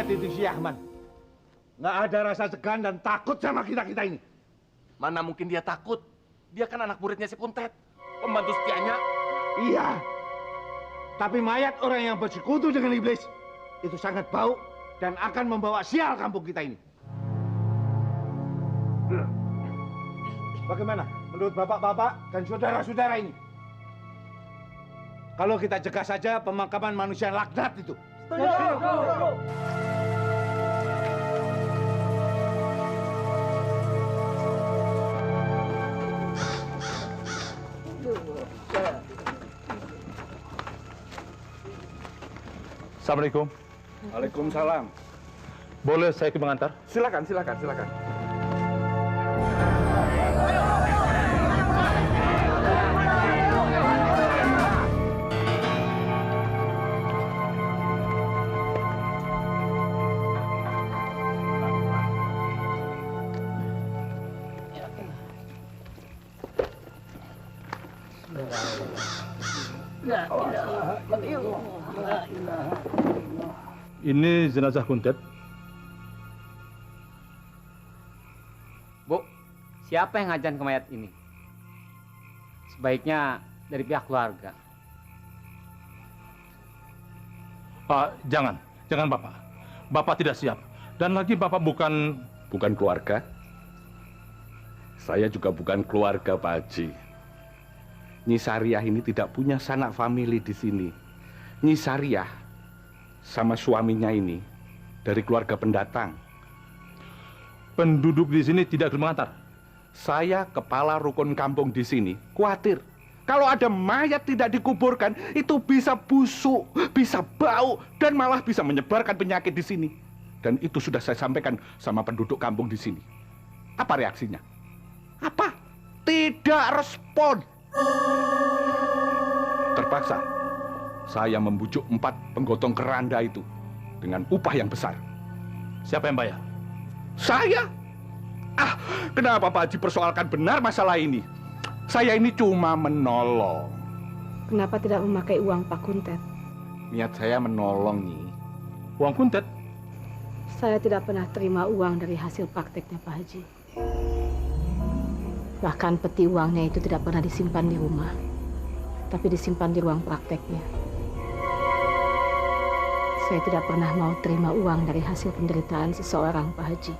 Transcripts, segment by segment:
lihat itu si Ahmad. Nggak ada rasa segan dan takut sama kita-kita ini. Mana mungkin dia takut? Dia kan anak muridnya si Kuntet, pembantu setianya. Iya. Tapi mayat orang yang bersekutu dengan iblis itu sangat bau dan akan membawa sial kampung kita ini. Bagaimana menurut bapak-bapak dan saudara-saudara ini? Kalau kita cegah saja pemakaman manusia laknat itu. Assalamualaikum. Waalaikumsalam. Boleh saya ikut mengantar? Silakan, silakan, silakan. Ini jenazah Kuntet. Bu, siapa yang ngajan ke mayat ini? Sebaiknya dari pihak keluarga. Jangan Bapak. Bapak tidak siap. Dan lagi Bapak bukan keluarga. Saya juga bukan keluarga Pak Haji. Nyi Sariah ini tidak punya sanak famili di sini. Nyi Sariah sama suaminya ini dari keluarga pendatang. penduduk di sini tidak ikut mengantar. Saya kepala rukun kampung di sini khawatir kalau ada mayat tidak dikuburkan itu bisa busuk, bisa bau dan malah bisa menyebarkan penyakit di sini. Dan itu sudah saya sampaikan sama penduduk kampung di sini. Apa reaksinya? Apa? Tidak respon. Terpaksa saya membujuk 4 penggotong keranda itu dengan upah yang besar. Siapa yang bayar? Saya? Kenapa Pak Haji persoalkan benar masalah ini? Saya ini cuma menolong. Kenapa tidak memakai uang Pak Kuntet? Niat saya menolong nih. Uang Kuntet? Saya tidak pernah terima uang dari hasil prakteknya Pak Haji. Bahkan peti uangnya itu tidak pernah disimpan di rumah, tapi disimpan di ruang prakteknya. Saya tidak pernah mau terima uang dari hasil penderitaan seseorang, Pak Haji.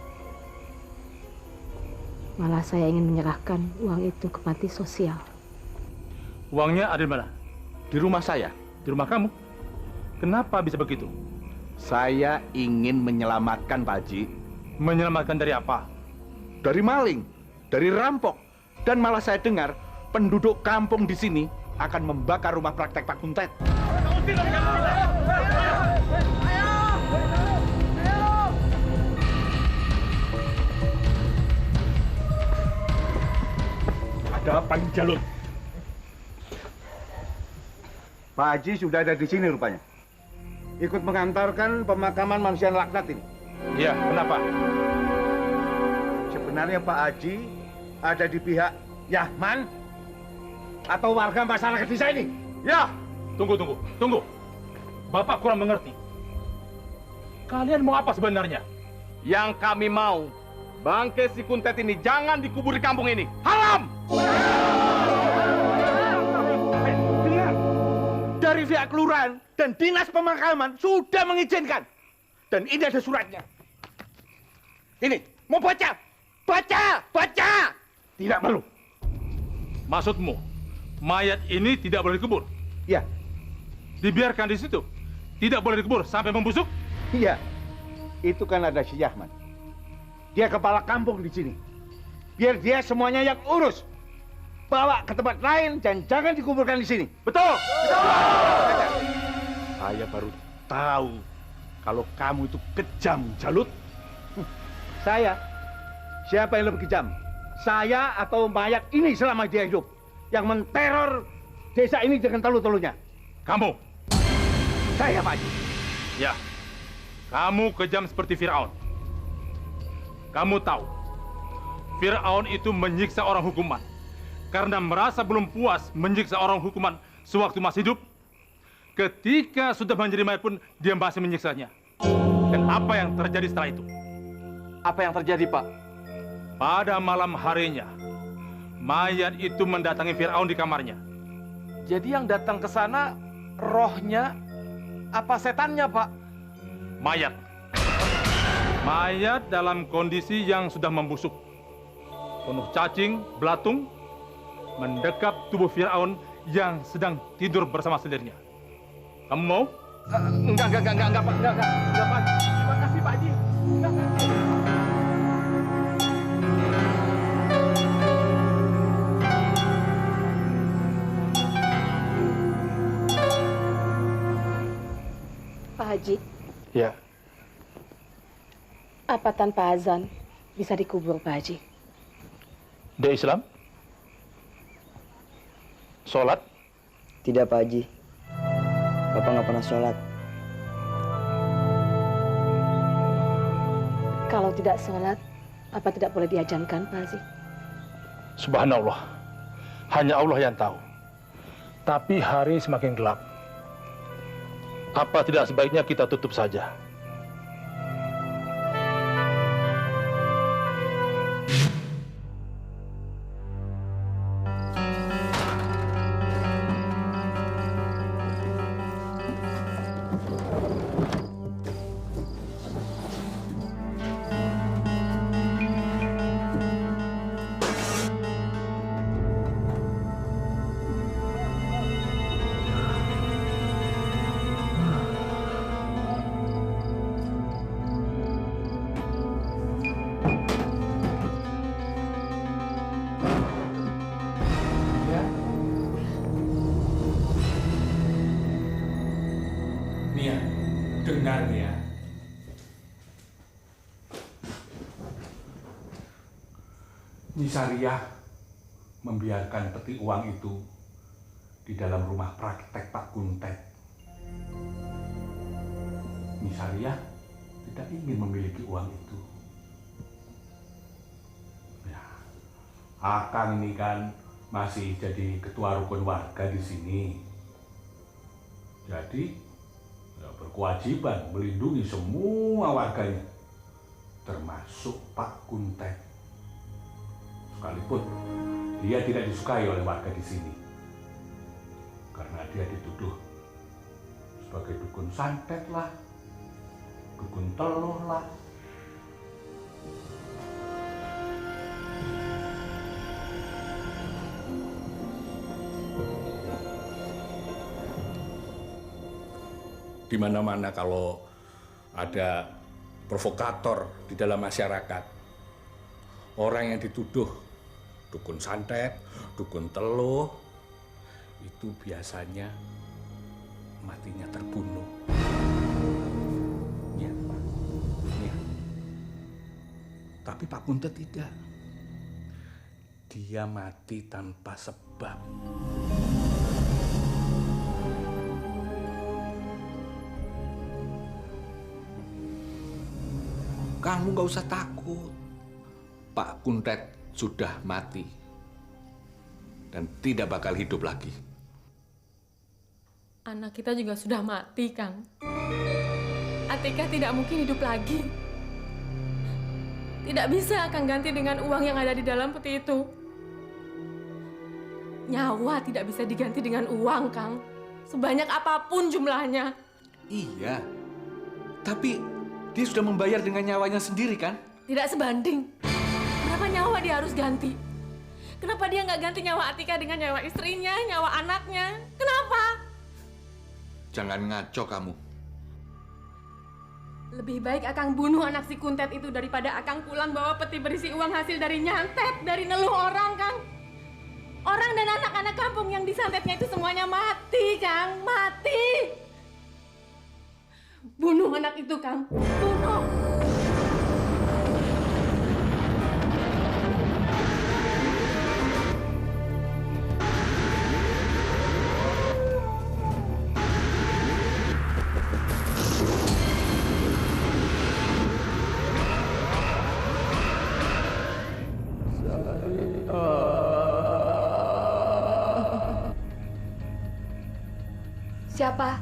Malah saya ingin menyerahkan uang itu ke panti sosial. Uangnya ada di mana? Di rumah saya. Di rumah kamu? Kenapa bisa begitu? Saya ingin menyelamatkan Pak Haji. Menyelamatkan dari apa? Dari maling, dari rampok. Dan malah saya dengar penduduk kampung di sini akan membakar rumah praktek Pak Kuntet. Ada apa nih, Jalut? Pak Haji sudah ada di sini rupanya. Ikut mengantarkan pemakaman manusia laknat ini. Iya, kenapa? Sebenarnya Pak Haji ada di pihak Yahman atau warga masyarakat desa ini? Ya, tunggu. Bapak kurang mengerti. Kalian mau apa sebenarnya? Yang kami mau, bangke si Kuntet ini jangan dikubur di kampung ini. Haram! Dengar, dari pihak kelurahan dan dinas pemakaman sudah mengizinkan. Dan ini ada suratnya. Ini, mau baca? Baca! Tidak perlu. Maksudmu, mayat ini tidak boleh dikubur? Iya. Dibiarkan di situ? Tidak boleh dikubur sampai membusuk? Iya. Itu kan ada si Yahman. Dia kepala kampung di sini. Biar dia semuanya yang urus. Bawa ke tempat lain dan jangan dikuburkan di sini. Betul! Saya baru tahu kalau kamu itu kejam, Jalut. Saya? Siapa yang lebih kejam? Saya atau mayat ini selama dia hidup? Yang menteror desa ini dengan telunya. Kamu? Saya, Pak Haji. Ya. Kamu kejam seperti Fir'aun. Kamu tahu, Fir'aun itu menyiksa orang hukuman. Karena merasa belum puas menyiksa orang hukuman sewaktu masih hidup. Ketika sudah menjadi mayat pun, dia masih menyiksanya. Dan apa yang terjadi setelah itu? Apa yang terjadi, Pak? Pada malam harinya, mayat itu mendatangi Firaun di kamarnya. Jadi yang datang ke sana rohnya apa setannya, Pak? Mayat. Mayat dalam kondisi yang sudah membusuk. Penuh cacing, belatung, mendekap tubuh Firaun yang sedang tidur bersama sendirinya. Kamu mau? Enggak, Pak. Enggak, Pak. Terima kasih, Pak Haji. Enggak. Pak Haji, Ya, apa tanpa azan bisa dikubur, Pak Haji? di Islam? Sholat? Tidak, Pak Haji. Bapak nggak pernah sholat. Kalau tidak sholat, apa tidak boleh diajankan, Pak Haji? Subhanallah. Hanya Allah yang tahu. Tapi hari semakin gelap. Apa tidak sebaiknya kita tutup saja? Nia, dengar Nia. Nisariah membiarkan peti uang itu di dalam rumah praktek Pak Kuntet. Nisariah tidak ingin memiliki uang itu. Ya, Akang ini kan masih jadi ketua rukun warga di sini. Jadi ya, berkewajiban melindungi semua warganya, termasuk Pak Kuntet. Sekalipun dia tidak disukai oleh warga di sini, karena dia dituduh sebagai dukun santet lah, dukun telur lah. Di mana-mana kalau ada provokator di dalam masyarakat, orang yang dituduh dukun santet, dukun teluh, itu biasanya matinya terbunuh. Ya, Pak. Ya. Tapi Pak Kuntet tidak. Dia mati tanpa sebab. Kamu nggak usah takut. Pak Kuntet sudah mati dan tidak bakal hidup lagi. Anak kita juga sudah mati, Kang. Atika tidak mungkin hidup lagi. Tidak bisa Kang ganti dengan uang yang ada di dalam peti itu. Nyawa tidak bisa diganti dengan uang, Kang. Sebanyak apapun jumlahnya. Iya, tapi dia sudah membayar dengan nyawanya sendiri kan? Tidak sebanding. Berapa nyawa dia harus ganti? Kenapa dia nggak ganti nyawa Atika dengan nyawa istrinya, nyawa anaknya? Kenapa? Jangan ngaco kamu. Lebih baik Akang bunuh anak si Kuntet itu daripada Akang pulang bawa peti berisi uang hasil dari nyantet, dari neluh orang, Kang. Orang dan anak-anak kampung yang disantetnya itu semuanya mati, Kang. Mati. Bunuh anak itu, Kang. Bunuh. Siapa?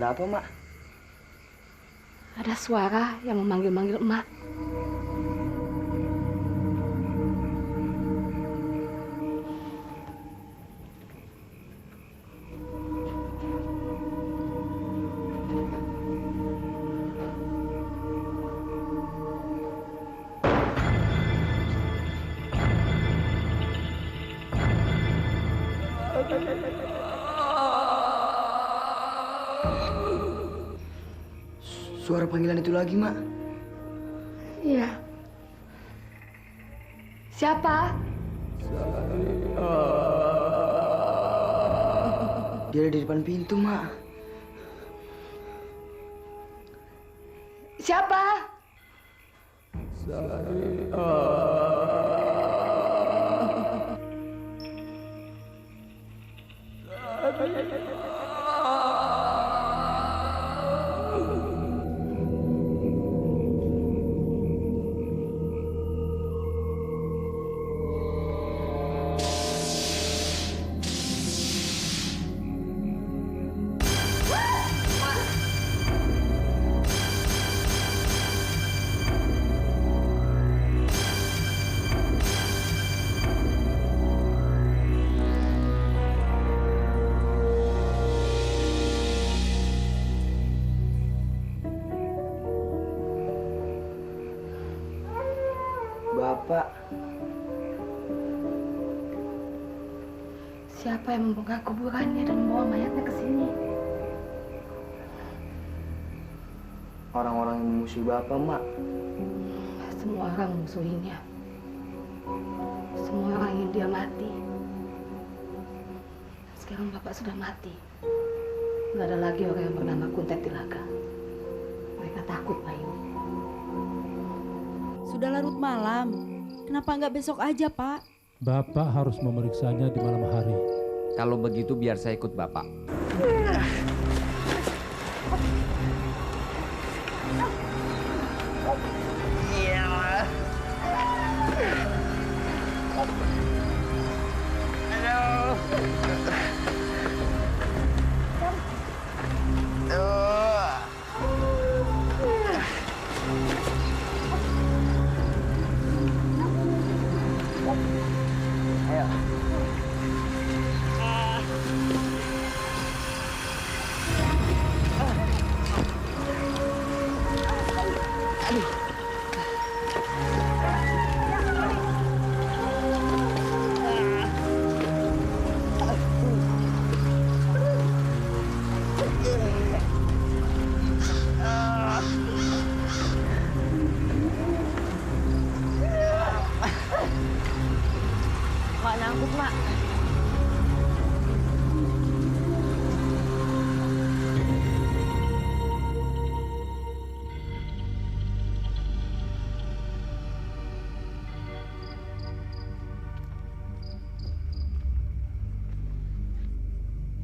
Ada apa, Mak? Ada suara yang memanggil-manggil emak. Suara panggilan itu lagi, Mak. Iya. Siapa? Dia ada di depan pintu, Mak. Siapa? Bapak, Siapa yang membongkar kuburannya dan membawa mayatnya ke sini? orang-orang yang memusuhi Bapak, Mak. Semua orang memusuhinya. Semua orang ingin dia mati. Sekarang Bapak sudah mati. Nggak ada lagi orang yang bernama Kuntet Tilaga. Mereka takut, Pak ini. Sudah larut malam. Kenapa nggak besok aja, Pak? Bapak harus memeriksanya di malam hari. Kalau begitu biar saya ikut Bapak. Mak nyangkut, Mak.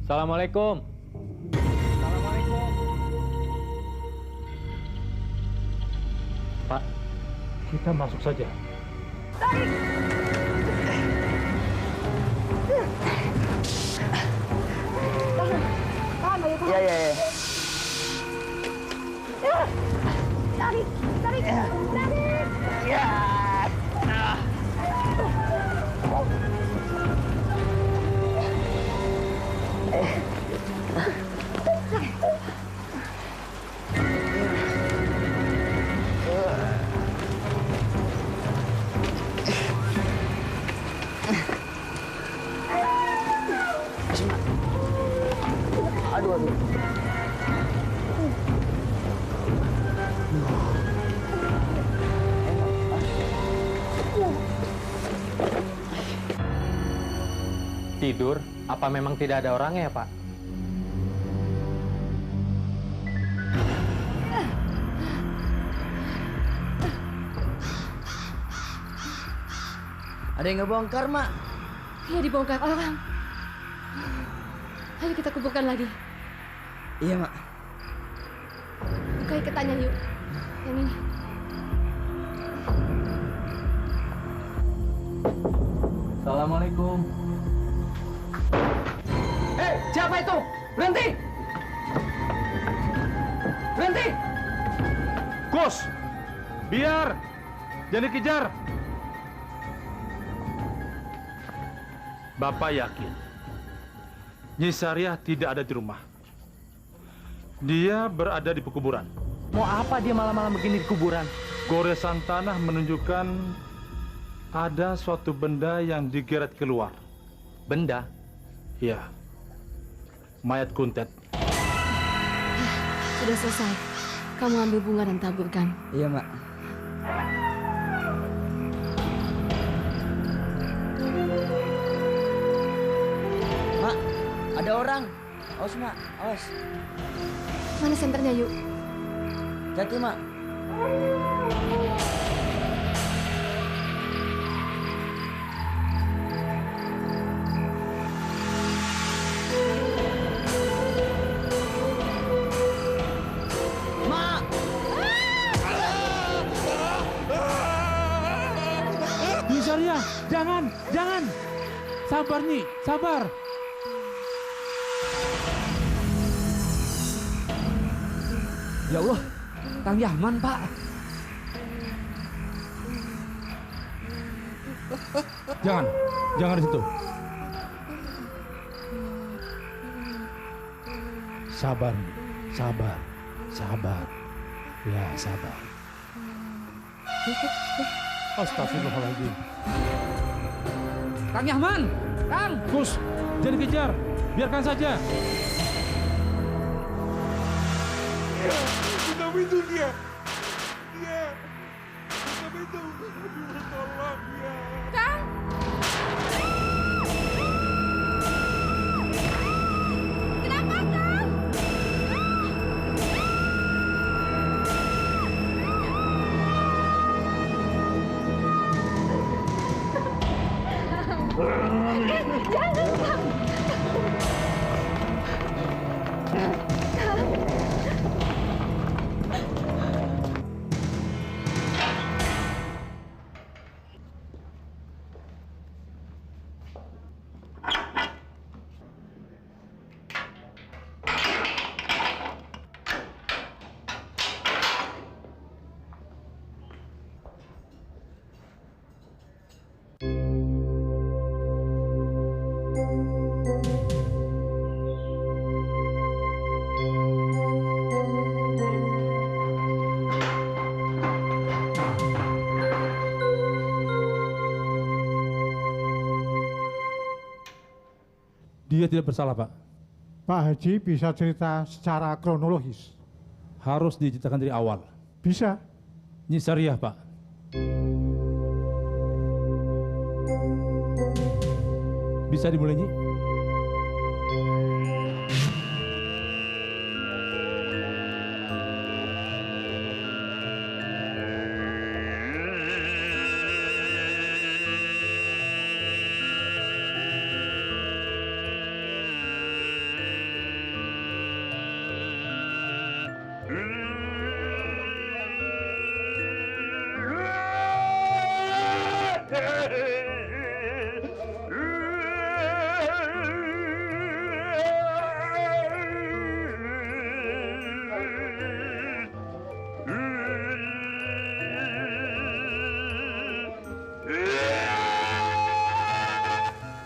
Assalamualaikum. Assalamualaikum. Pak, kita masuk saja. Iya, iya, iya. Tarik, tarik, tarik. Ya. Aduh, aduh. Tidur? Apa memang tidak ada orangnya ya, Pak? Ada yang ngebongkar, Mak. Ya dibongkar orang. Ayo kita kuburkan lagi. Iya, Mak. Buka iketannya yuk. Yang ini. Assalamualaikum. Hei, siapa itu? Berhenti! Gus, biar, jangan dikejar. Bapak yakin Nyi Sariah tidak ada di rumah. Dia berada di pekuburan. Mau apa dia malam-malam begini di kuburan? Goresan tanah menunjukkan ada suatu benda yang digeret keluar. Benda? Ya, mayat Kuntet. Sudah selesai. Kamu ambil bunga dan taburkan. Iya, Mak. Mak, ada orang. Awas, Mak. Awas. Mana senternya, yuk? Hati, Mak. Nyi Sariah, jangan, jangan. Sabar, Nyi, sabar. Ya Allah, Kang Yahman, Pak. Jangan, jangan di situ. Sabar, Nyi. Sabar, sabar. Ya, sabar. Astagfirullahaladzim. Kang Yahman, Kang. Gus, jangan kejar. Biarkan saja. Itu dia. Dia. Itu. Tolong ya. Kang! Kenapa, Kang? Jangan, Kang! Dia tidak bersalah, Pak. Pak Haji bisa cerita secara kronologis? Harus diceritakan dari awal. Bisa. Nyi Sariah, Pak. Bisa dimulai, Nyi?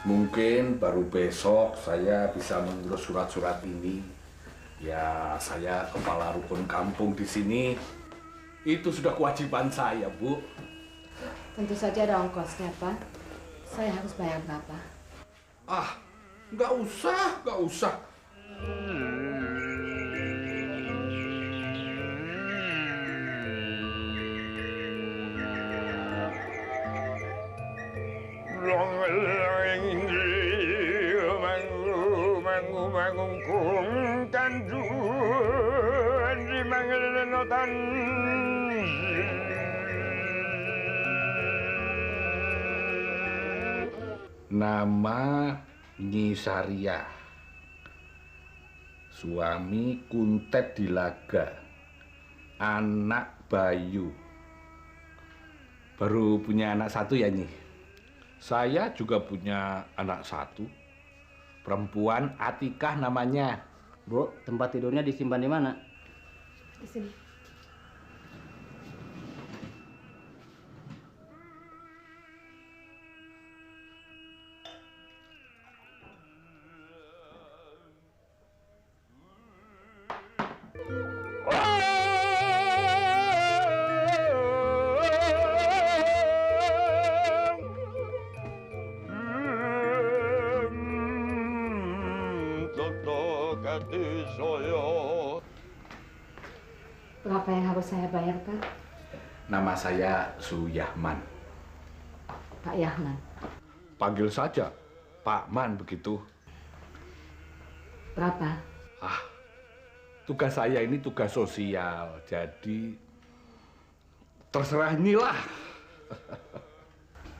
Mungkin baru besok saya bisa mengurus surat-surat ini. Ya, saya kepala rukun kampung di sini. Itu sudah kewajiban saya, Bu. Tentu saja ada ongkosnya, Pak. Saya harus bayar berapa? Ah, nggak usah, nggak usah. Nama Nyi Sariah, suami Kuntet Dilaga, anak Bayu. Baru punya anak satu ya, Nyi? Saya juga punya anak satu, perempuan Atikah namanya. Bu, tempat tidurnya disimpan di mana? Di sini. Berapa yang harus saya bayar, Pak? Nama saya Suyahman. Pak Yahman. Panggil saja Pak Man begitu. Berapa? Tugas saya ini tugas sosial, jadi terserah Nyilah.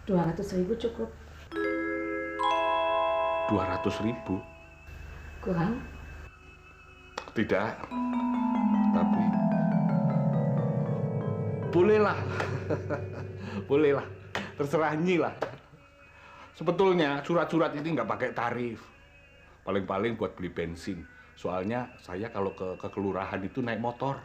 200.000 cukup. 200.000? Kurang? Tidak, tapi bolehlah. Bolehlah, terserah Nyilah. Sebetulnya surat-surat ini nggak pakai tarif. Paling-paling buat beli bensin. Soalnya saya kalau ke kelurahan itu naik motor.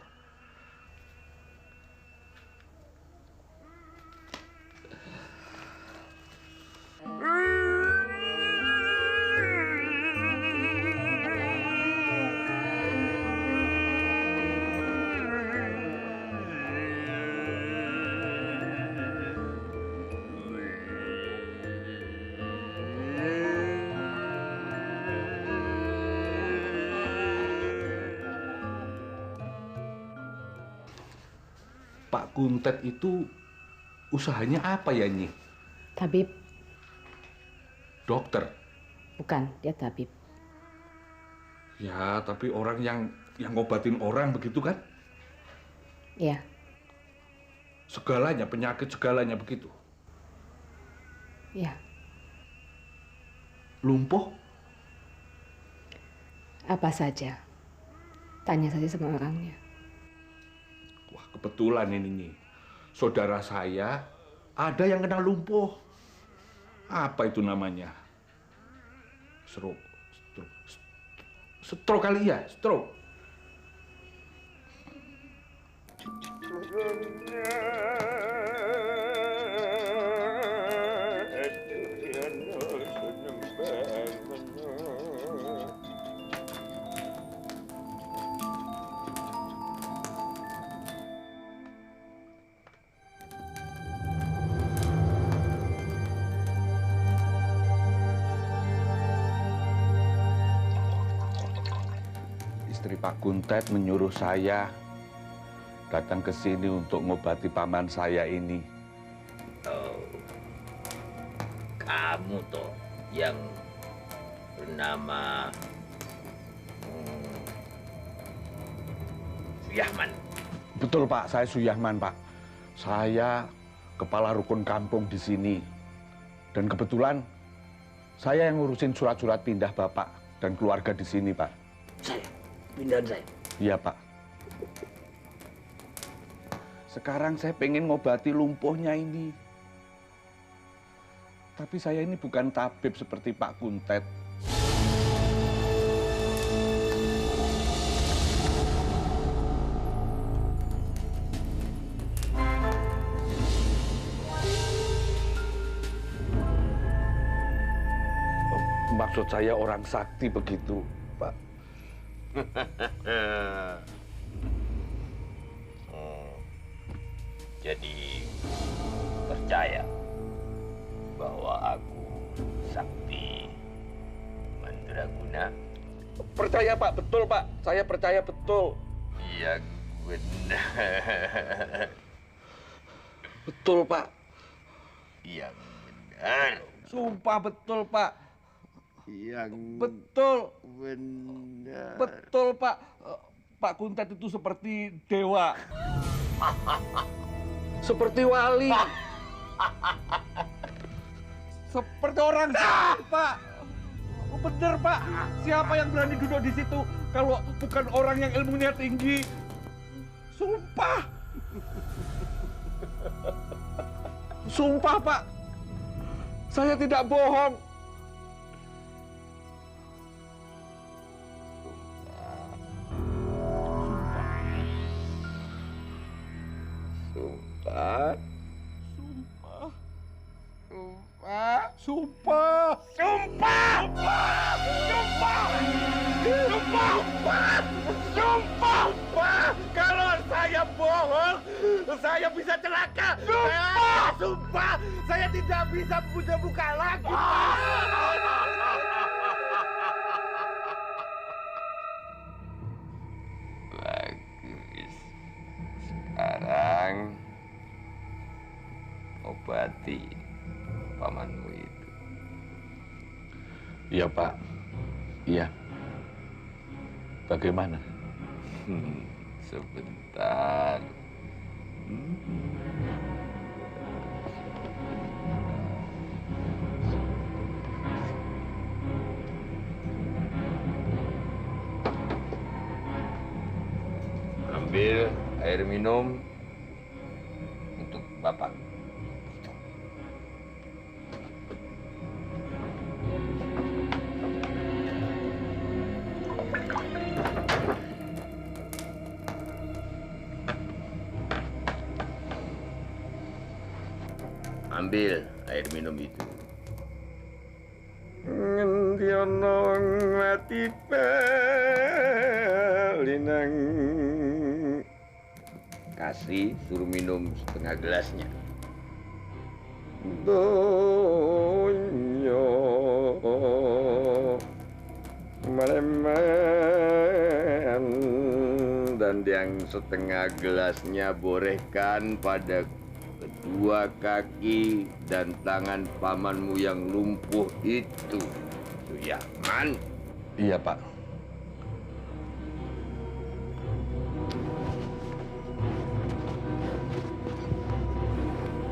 Pak Kuntet itu usahanya apa ya, Nyi? Tabib. Dokter? Bukan, dia tabib. Ya, tapi orang yang ngobatin orang begitu kan? Iya. Segalanya, penyakit segalanya begitu. Iya. Lumpuh? Apa saja. Tanya saja sama orangnya. Wah, kebetulan ini, Nyi. Saudara saya ada yang kena lumpuh. Apa itu namanya? Stroke kali ya? Stroke. Istri Pak Kuntet menyuruh saya datang ke sini untuk ngobati paman saya ini. Oh, kamu toh yang bernama Suyahman. Betul Pak, saya Suyahman Pak. Saya kepala rukun kampung di sini. Dan kebetulan saya yang ngurusin surat-surat pindah Bapak dan keluarga di sini Pak. Saya? Pindahan saya? Iya Pak. Sekarang saya pengen ngobati lumpuhnya ini. Tapi saya ini bukan tabib seperti Pak Kuntet. Maksud saya orang sakti begitu, Pak. Jadi percaya bahwa aku sakti mandraguna? Percaya Pak, betul Pak. Saya percaya betul. Yang benar. Betul Pak. Yang benar. Sumpah betul Pak. Yang betul. Benar. Betul Pak. Pak Kuntet itu seperti dewa. Seperti wali. Seperti orang sakti, Pak. Bener, Pak. Siapa yang berani duduk di situ kalau bukan orang yang ilmunya tinggi? Sumpah. Sumpah, Pak. Saya tidak bohong. Sumpah. Sumpah. Sumpah. Sumpah. Sumpah. Sumpah. Sumpah. Sumpah. Sumpah. Kalau saya bohong, saya bisa celaka. Sumpah, saya tidak bisa buka lagi. Bagus. Sekarang obati pamanmu itu. Iya, Pak. Iya. Bagaimana? Sebentar. Ambil air minum untuk Bapak. Ambil air minum itu. Ngendiono mati pelinang. Kasih, suruh minum setengah gelasnya. Donyo maleman, dan yang setengah gelasnya borehkan pada kedua kaki dan tangan pamanmu yang lumpuh itu, Suyaman. Iya, Pak.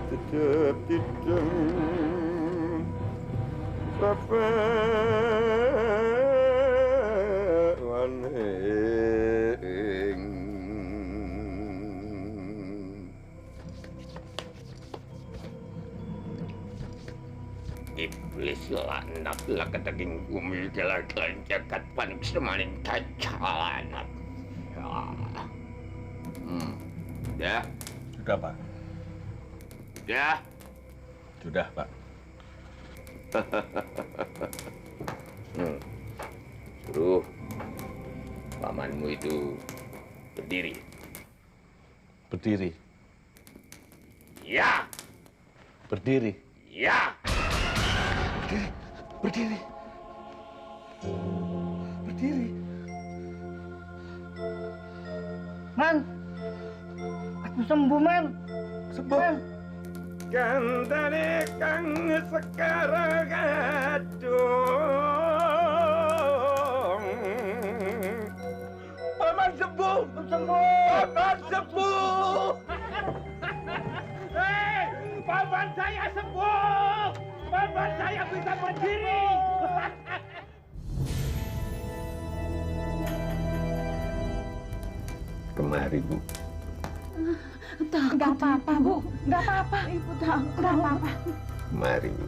Tetap tidak Bapak waneng. Iblis lanat lah kedaging bumi jalan-jalan jagat panik semanin tacalanat. Ya. Sudah, Pak. Ya. Sudah, Pak. Suruh pamanmu itu berdiri. Berdiri. Ya. Berdiri. Ya. Berdiri. Berdiri. Man, aku sembuh, Man. Sembuh. Kandane kang sekarang aduh. Paman sembuh. Paman sembuh. Hei, paman saya sembuh. Paman saya bisa berdiri. Kemari, Bu. Enggak apa-apa, Bu. Enggak apa-apa. Ibu takut. Enggak apa-apa. Kemari, Bu.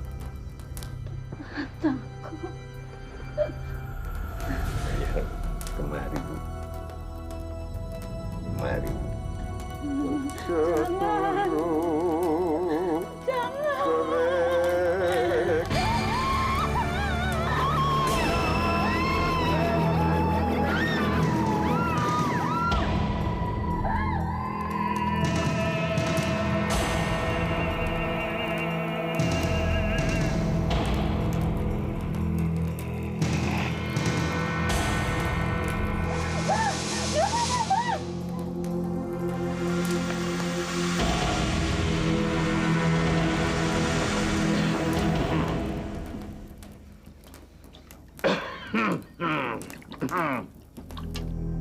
Takut. Ayo, kemari, Bu. Kemari. Jangan. Jangan.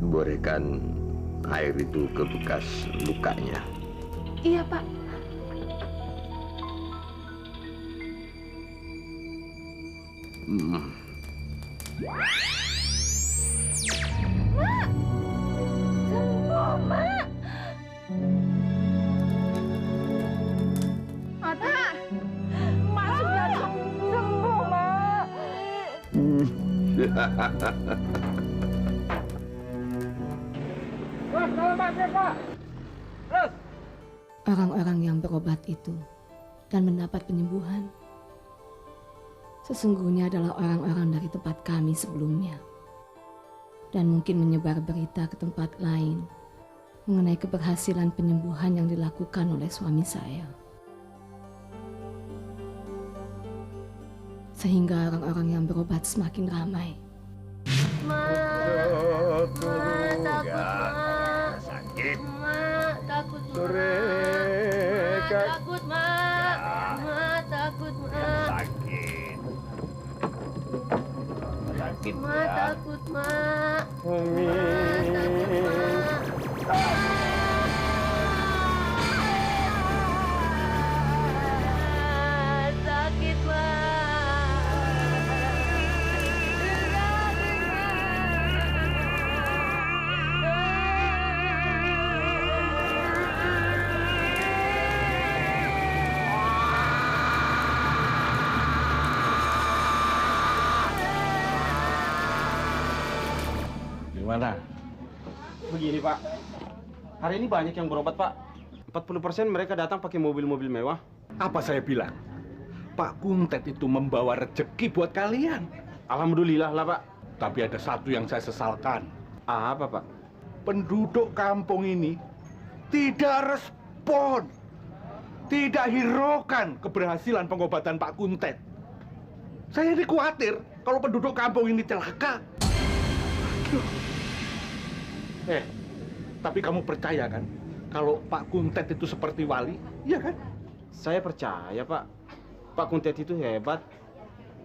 Borehkan air itu ke bekas lukanya. Iya, Pak. Hmm. Mak! Sembuh, Mak! Ada! Mak sudah sembuh, Mak! Orang-orang yang berobat itu dan mendapat penyembuhan sesungguhnya adalah orang-orang dari tempat kami sebelumnya dan mungkin menyebar berita ke tempat lain mengenai keberhasilan penyembuhan yang dilakukan oleh suami saya. Sehingga orang-orang yang berobat semakin ramai. Sakit. Takut, Takut, takut, Sakit. Sakit, takut, sakit, Gimana? Begini Pak, hari ini banyak yang berobat Pak. 40% mereka datang pakai mobil-mobil mewah. Apa saya bilang? Pak Kuntet itu membawa rezeki buat kalian. Alhamdulillah lah Pak. Tapi ada satu yang saya sesalkan. Apa Pak? Penduduk kampung ini tidak respon, tidak hiraukan keberhasilan pengobatan Pak Kuntet. Saya ini khawatir kalau penduduk kampung ini celaka. Tapi kamu percaya kan kalau Pak Kuntet itu seperti wali, iya kan? Saya percaya Pak. Pak Kuntet itu hebat.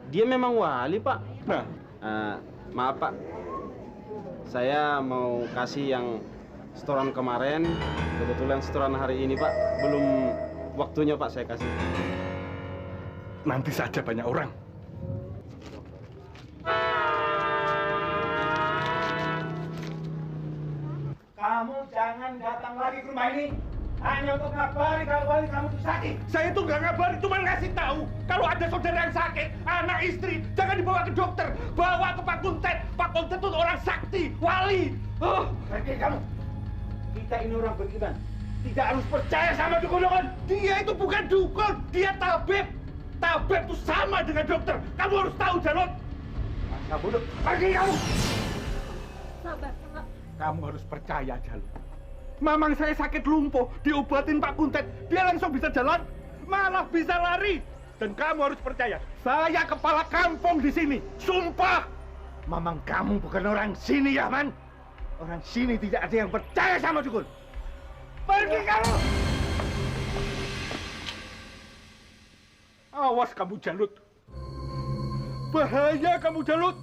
Dia memang wali Pak. Nah, maaf Pak. Saya mau kasih yang setoran kemarin. Kebetulan setoran hari ini Pak. Belum waktunya Pak saya kasih. Nanti saja banyak orang. Kamu jangan datang lagi ke rumah ini hanya untuk ngabari kalau wali kamu itu sakit. Saya itu nggak ngabari, cuma ngasih tahu kalau ada saudara yang sakit, anak istri, jangan dibawa ke dokter, bawa ke Pak Kuntet. Pak Kuntet itu orang sakti, wali. Pergi kamu. Kita ini orang beriman. Tidak harus percaya sama dukun-dukun. Dia itu bukan dukun, dia tabib. Tabib itu sama dengan dokter. Kamu harus tahu, Jalot. Masa bodoh. Pergi kamu. Sabar, Pak. Kamu harus percaya, Jalot. Mamang saya sakit lumpuh, diobatin Pak Kuntet, dia langsung bisa jalan, malah bisa lari. Dan kamu harus percaya, saya kepala kampung di sini, sumpah. Mamang kamu bukan orang sini ya, Man. Orang sini tidak ada yang percaya sama dukun. Pergi kamu. Awas kamu, Jalot. Bahaya kamu, Jalot.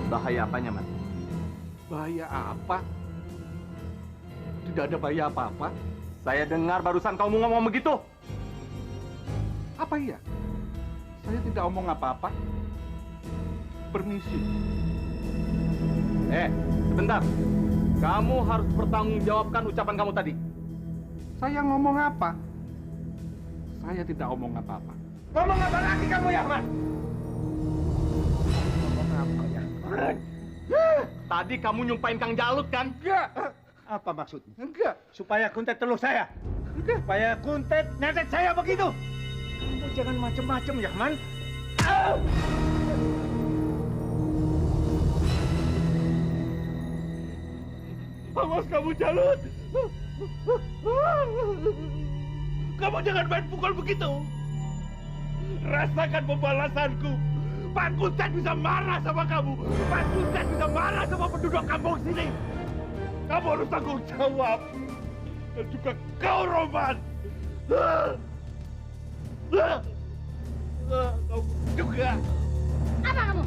Bahaya apanya, Mas? Bahaya apa? Tidak ada bahaya apa-apa. Saya dengar barusan kamu ngomong begitu. Apa iya? Saya tidak omong apa-apa. Permisi. Sebentar. Kamu harus bertanggungjawabkan ucapan kamu tadi. Saya ngomong apa? Saya tidak omong apa-apa. Ngomong apa lagi kamu ya, Man? Ngomong apa ya, Man? Tadi kamu nyumpain Kang Jalut kan? Enggak. Apa maksudnya? Enggak. Supaya Kuntet telur saya. Enggak. Supaya Kuntet nyatet saya begitu. Kamu jangan macem-macem ya, Man. Awas kamu, Jalut. Kamu jangan main pukul begitu. Rasakan pembalasanku. Pak Kuntet bisa marah sama kamu. Pak Kuntet bisa marah sama penduduk kampung sini. Kamu harus tanggung jawab. Dan juga kau, Roman. Kamu juga. Apa kamu?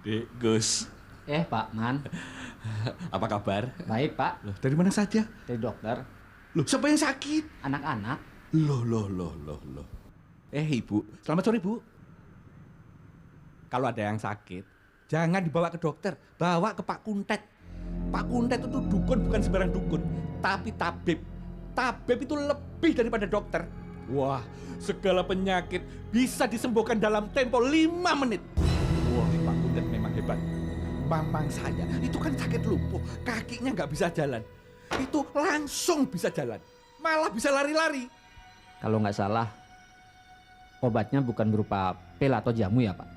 Dek, Gus. Pak Man. Apa kabar? Baik, Pak. Loh, dari mana saja? Dari dokter. Loh, siapa yang sakit? Anak-anak. Loh. Ibu. Selamat sore, Bu. Kalau ada yang sakit, jangan dibawa ke dokter. Bawa ke Pak Kuntet. Pak Kuntet itu dukun, bukan sembarang dukun. Tapi tabib. Tabib itu lebih daripada dokter. Wah, segala penyakit bisa disembuhkan dalam tempo 5 menit. Wah, Pak Kuntet memang hebat. Mamang saya itu kan sakit lumpuh, kakinya nggak bisa jalan. itu langsung bisa jalan. Malah bisa lari-lari. Kalau nggak salah, obatnya bukan berupa pil atau jamu ya Pak?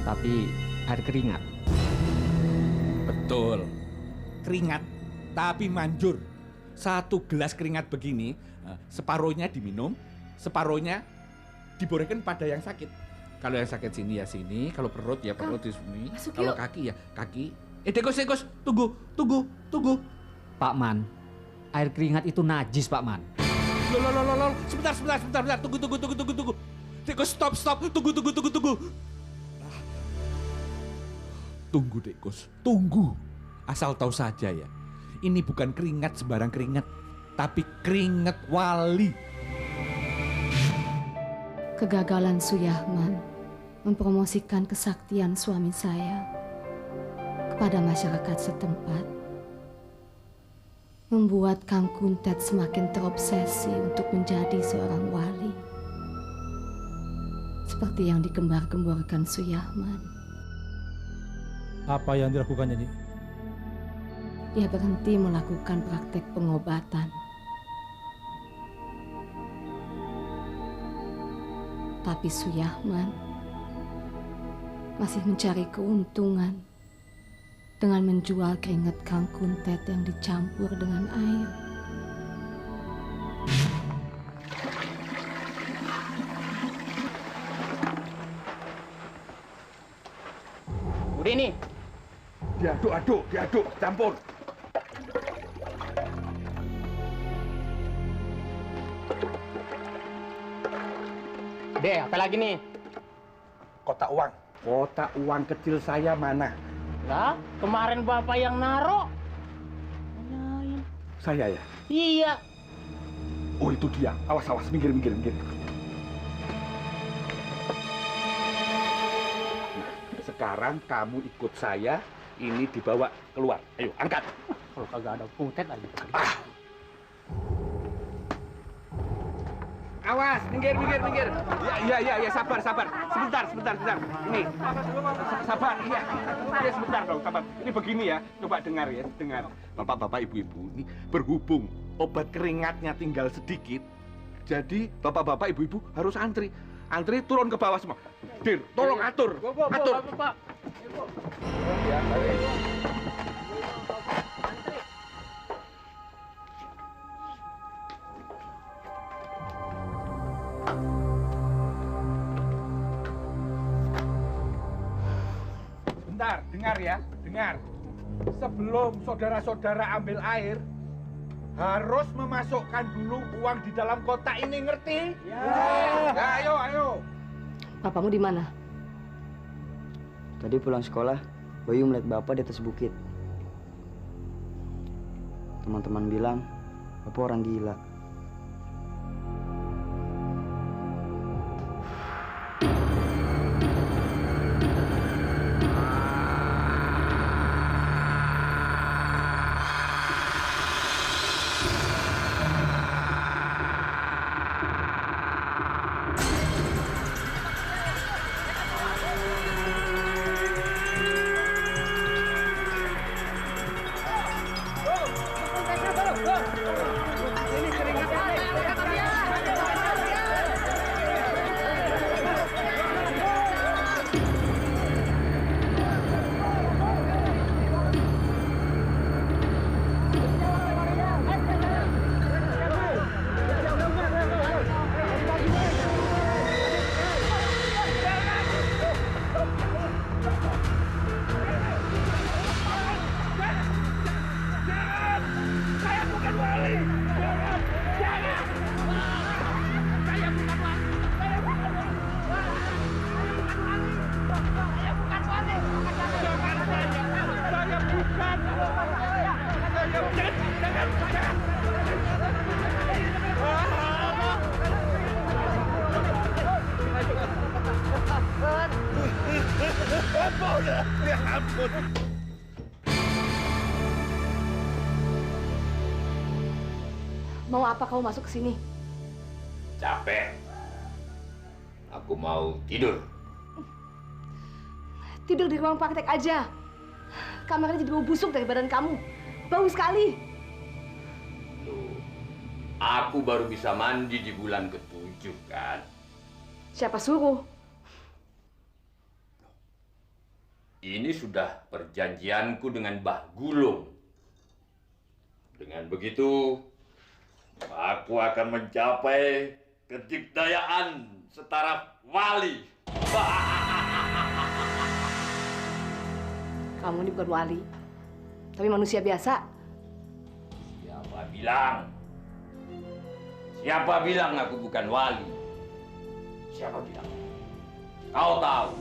Tapi air keringat. Betul. Keringat, tapi manjur. 1 gelas keringat begini, separuhnya diminum, separuhnya diborengkan pada yang sakit. Kalau yang sakit sini ya sini, kalau perut ya perut di sini, kalau kaki ya kaki. Dekos, tunggu. Pak Man, air keringat itu najis Pak Man. Loh, sebentar, tunggu. Dekos, stop, tunggu. Tunggu, Dekos, tunggu. Asal tahu saja ya, ini bukan keringat sembarang keringat, tapi keringat wali. Kegagalan Suyahman mempromosikan kesaktian suami saya kepada masyarakat setempat membuat Kang Kuntet semakin terobsesi untuk menjadi seorang wali. Seperti yang digembar-gemborkan Suyahman. Apa yang dilakukannya, Nyi? Dia berhenti melakukan praktek pengobatan. Tapi Suyahman masih mencari keuntungan dengan menjual keringat Kang Kuntet yang dicampur dengan air. Udah nih. Diaduk, campur. Deh, apa lagi nih? Kotak uang. Kotak uang kecil saya mana? Lah, kemarin Bapak yang naro. Saya ya? Iya. Oh, itu dia. Awas, minggir. Sekarang kamu ikut saya, ini dibawa keluar. Ayo, angkat. Kalau kagak ada Kuntet lagi. Awas, minggir. Ya, sabar. Sebentar. Ini. Sabar, iya. Ya, sebentar dong, sabar. Ini begini ya, coba dengar. Bapak-bapak, ibu-ibu, ini berhubung obat keringatnya tinggal sedikit, jadi bapak-bapak, ibu-ibu harus antri. Antri turun ke bawah semua. Dir, tolong atur. Atur. Pak. Ya, baik. Bentar, dengar. Sebelum saudara-saudara ambil air, harus memasukkan dulu uang di dalam kotak ini, ngerti? Ya. Ayo. Bapakmu di mana? Tadi pulang sekolah, Bayu melihat Bapak di atas bukit. Teman-teman bilang, Bapak orang gila. Ya ampun. Mau apa kamu masuk ke sini? Capek. Aku mau tidur. Tidur di ruang praktek aja. Kamarnya jadi bau busuk dari badan kamu. Bau sekali. Aku baru bisa mandi di bulan ke-7 kan. Siapa suruh? Ini sudah perjanjianku dengan Mbah Gulung. Dengan begitu, aku akan mencapai kedikdayaan setara wali. Kamu ini bukan wali, tapi manusia biasa. Siapa bilang? Siapa bilang aku bukan wali? Siapa bilang? Kau tahu,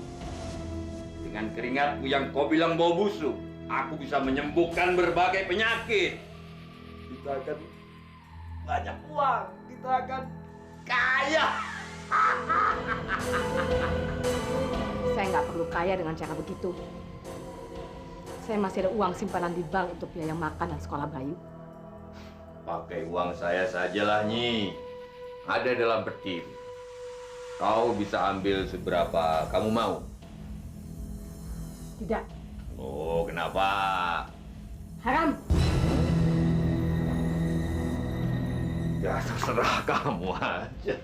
dengan keringatmu yang kau bilang bau busuk, aku bisa menyembuhkan berbagai penyakit. Kita akan banyak uang, kita akan kaya. Saya nggak perlu kaya dengan cara begitu. Saya masih ada uang simpanan di bank untuk biaya makan dan sekolah Bayu. Pakai uang saya sajalah, Nyi. Ada dalam peti. Kau bisa ambil seberapa kamu mau. Tidak. Oh, kenapa? Haram. Ya, terserah kamu aja.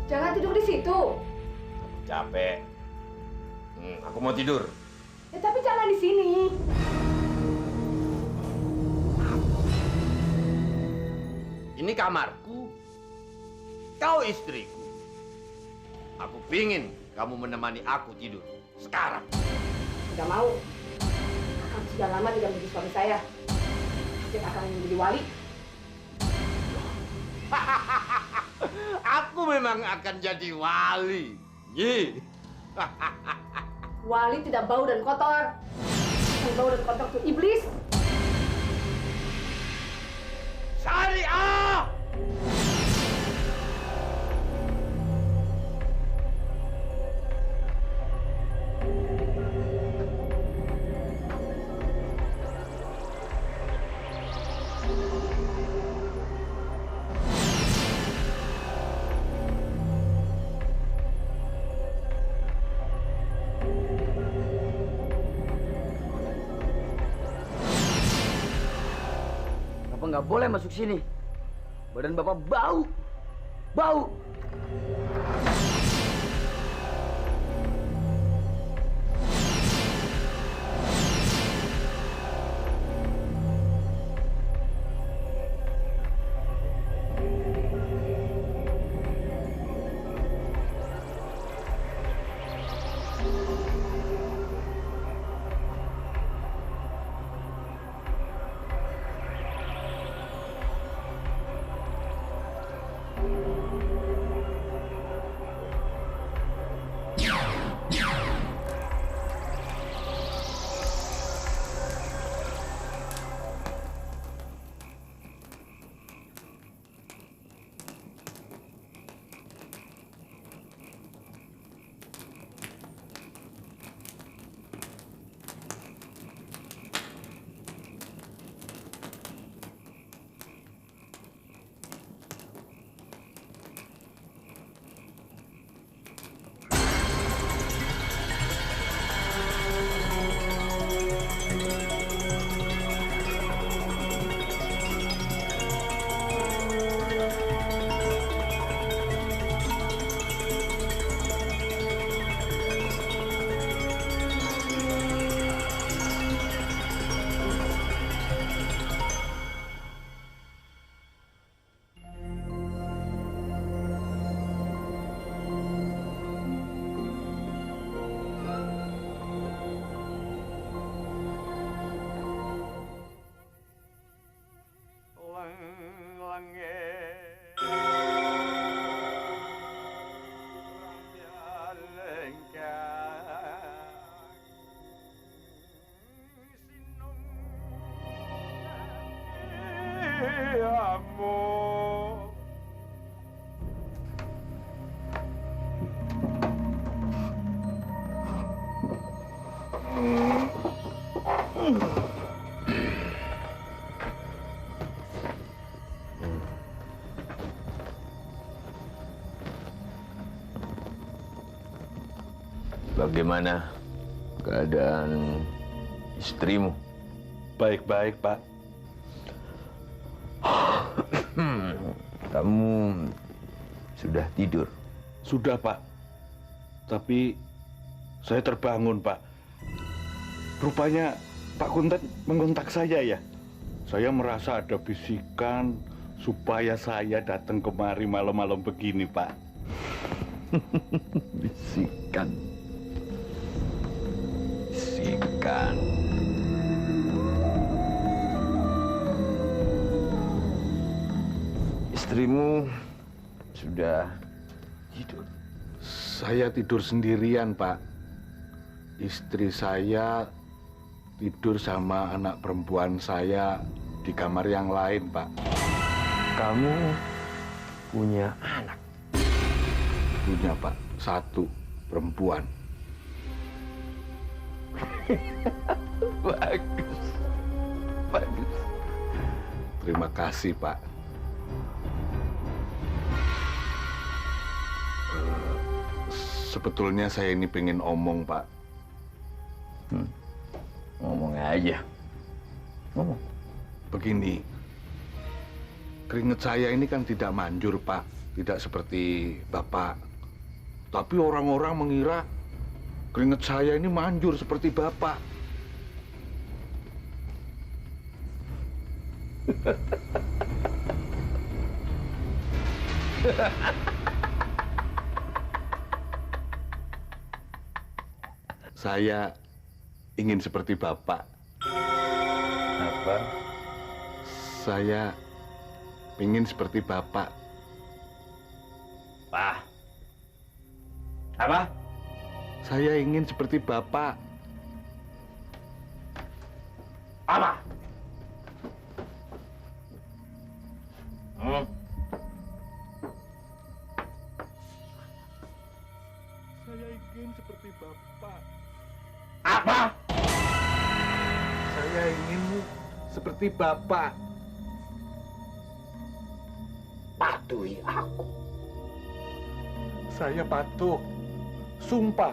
Jangan tidur di situ. Capek. Aku mau tidur. Ya, tapi jangan di sini. Ini kamarku. Kau istriku. Aku pingin kamu menemani aku tidur. Sekarang. Tidak mau. Akang sudah lama tidak menjadi suami saya. Sejak Akang menjadi wali. Aku memang akan jadi wali. Nyi. Wali tidak bau dan kotor. Yang bau dan kotor itu iblis. Syariah! Bapak nggak boleh masuk sini. Badan Bapak bau. Bau. Bagaimana keadaan istrimu? Baik-baik, Pak. Kamu sudah tidur? Sudah, Pak. Tapi saya terbangun, Pak. Rupanya Pak Kuntet mengontak saya ya. Saya merasa ada bisikan supaya saya datang kemari malam-malam begini, Pak. Bisikan. Bisikan. Istrimu sudah tidur? Saya tidur sendirian, Pak. Istri saya tidur sama anak perempuan saya di kamar yang lain, Pak. Kamu punya anak? Punya, Pak. 1 perempuan. Bagus. Bagus. Terima kasih, Pak. Sebetulnya saya ini pengen omong, Pak. Ngomong aja. Ngomong. Begini, keringat saya ini kan tidak manjur, Pak. Tidak seperti Bapak. Tapi orang-orang mengira keringat saya ini manjur seperti Bapak. Saya ingin seperti Bapak. Apa? Saya ingin seperti Bapak. Apa? Apa? Saya ingin seperti Bapak. Apa? Saya ingin seperti Bapak. Apa? Saya ingin seperti Bapak. Patuhi aku. Saya patuh. Sumpah.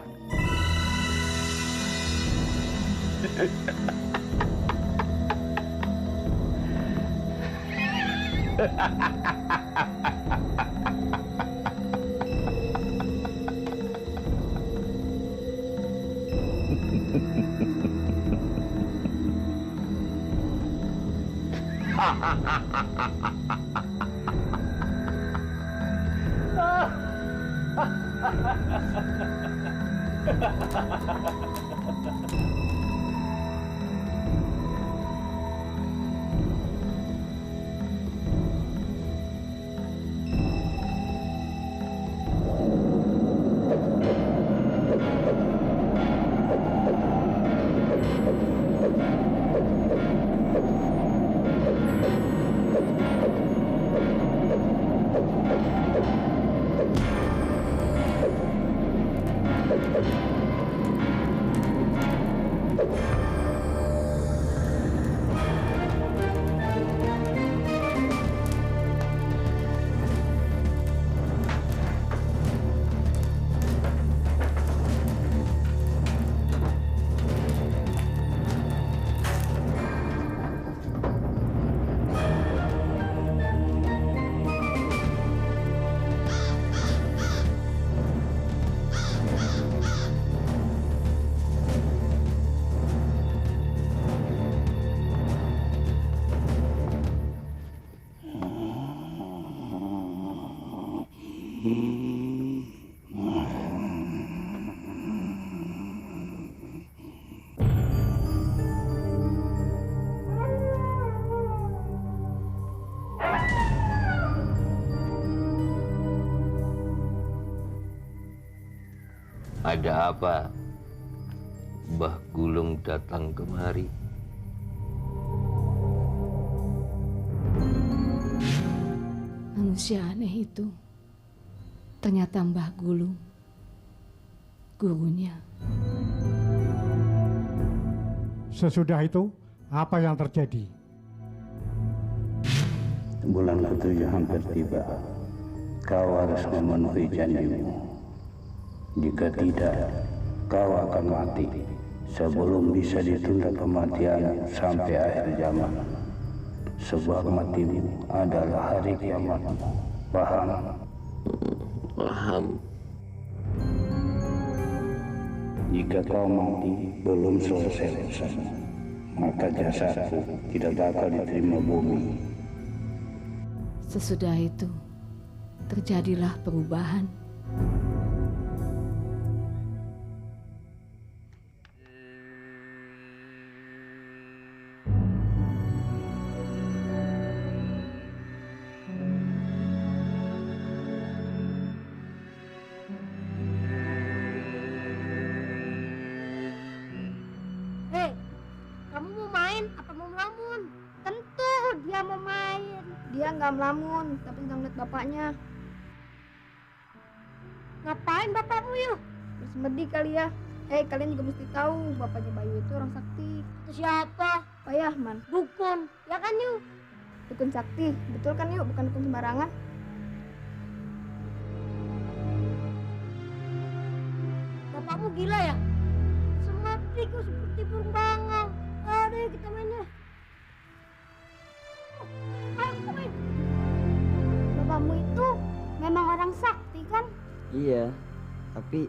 Ada apa? Mbah Gulung datang kemari. Manusia aneh itu ternyata Mbah Gulung, gurunya. Sesudah itu, apa yang terjadi? Bulan ke-7 hampir tiba. Kau harus memenuhi janjimu. Jika tidak, kau akan mati sebelum bisa ditunda kematian sampai akhir zaman. Sebuah kematian adalah hari kiamat. Paham? Paham. Jika kau mati belum selesai urusan, maka jasadku tidak bakal diterima bumi. Sesudah itu, terjadilah perubahan. Hei, kamu mau main apa mau melamun? Tentu dia mau main. Dia nggak melamun, tapi sedang lihat bapaknya. Ngapain bapakmu yuk? Bersemedi kali ya. Kalian juga mesti tahu bapaknya Bayu itu orang sakti. Itu siapa? Pak Yahman. Dukun, ya kan yuk? Dukun sakti, betul kan yuk? Bukan dukun sembarangan. Bapakmu gila ya? Sematiku seperti burung bangau. Ayo kita mainnya. Ayo kita main. Bapakmu itu memang orang sakti kan? Iya, tapi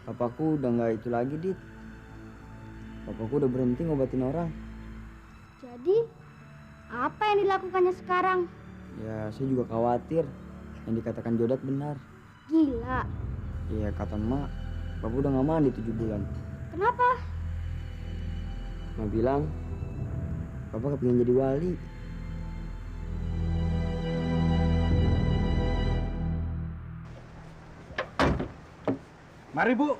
papaku udah nggak itu lagi, Dit. Papaku udah berhenti ngobatin orang. Jadi, apa yang dilakukannya sekarang? Ya, saya juga khawatir yang dikatakan Jodat benar. Gila. Iya, kata emak, papa udah nggak mandi 7 bulan. Kenapa? Emak bilang, papa kepingin jadi wali. Mari, Bu.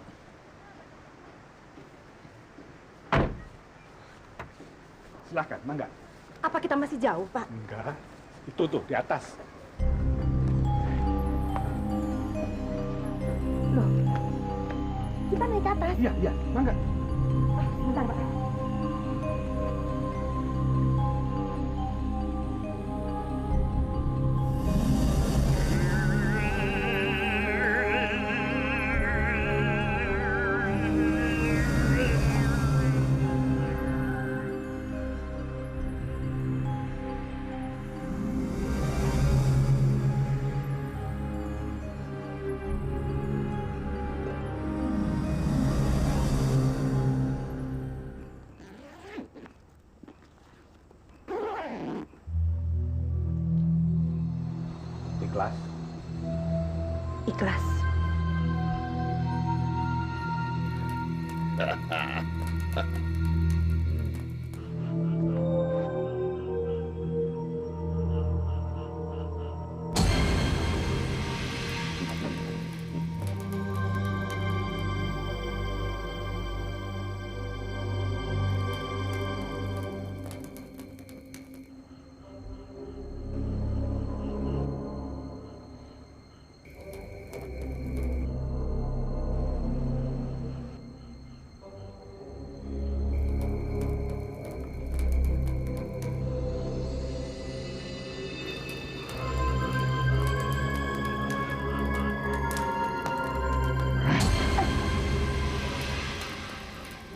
Silahkan, mangga. Apa kita masih jauh, Pak? Enggak, itu tuh di atas. Loh, kita naik ke atas? Iya, mangga. Bentar, Pak. Ikhlas. Ikhlas.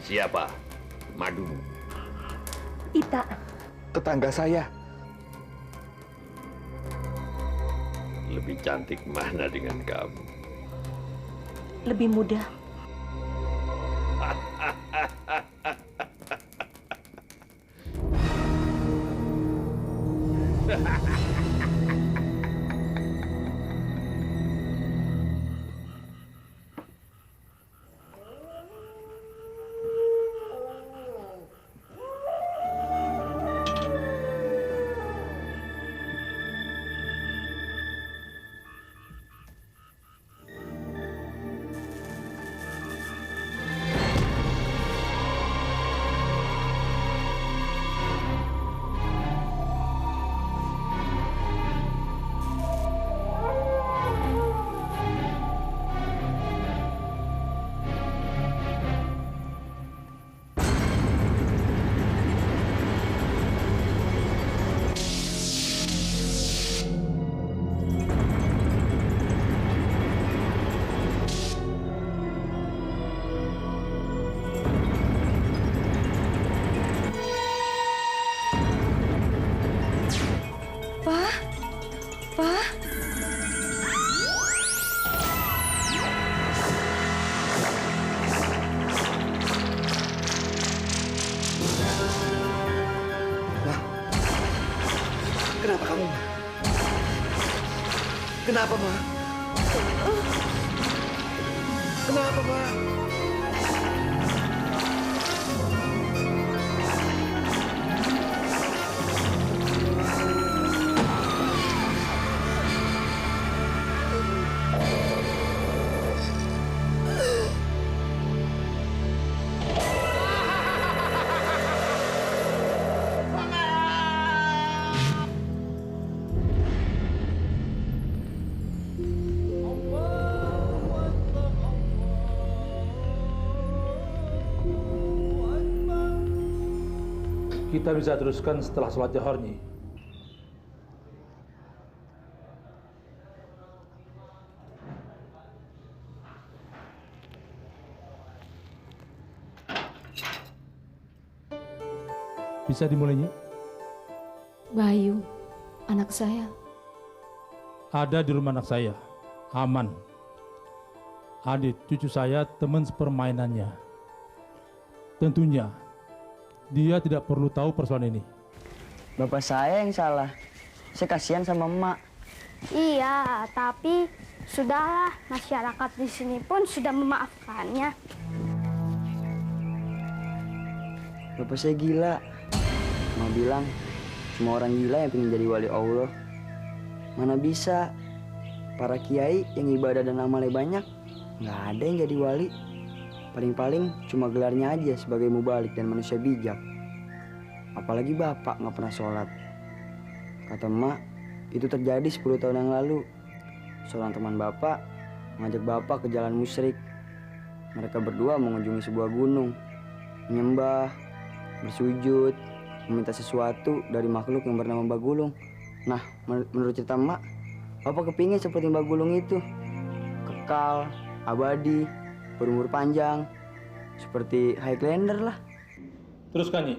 Siapa? Madu. Ita. Tetangga saya. Lebih cantik mana dengan kamu? Lebih mudah. Kenapa, Ma? Kenapa, Ma? Kita bisa teruskan setelah sholat Johor, Nyi. Bisa dimulai, Nyi? Bayu, anak saya. Ada di rumah anak saya, aman. Adit, cucu saya, teman sepermainannya. Tentunya, dia tidak perlu tahu persoalan ini. Bapak saya yang salah. Saya kasihan sama emak. Iya, tapi sudahlah, masyarakat di sini pun sudah memaafkannya. Bapak saya gila. Emak bilang, semua orang gila yang ingin jadi wali Allah. Mana bisa, para kiai yang ibadah dan amalnya banyak, nggak ada yang jadi wali. Paling-paling cuma gelarnya aja sebagai mubalik dan manusia bijak. Apalagi bapak nggak pernah sholat. Kata emak, itu terjadi 10 tahun yang lalu. Seorang teman bapak ngajak bapak ke jalan musyrik. Mereka berdua mengunjungi sebuah gunung, menyembah, bersujud, meminta sesuatu dari makhluk yang bernama Bagulung. Nah, menurut cerita emak, bapak kepingin seperti Bagulung itu. Kekal, abadi, berumur panjang, seperti Highlander lah. Teruskan, Nyi.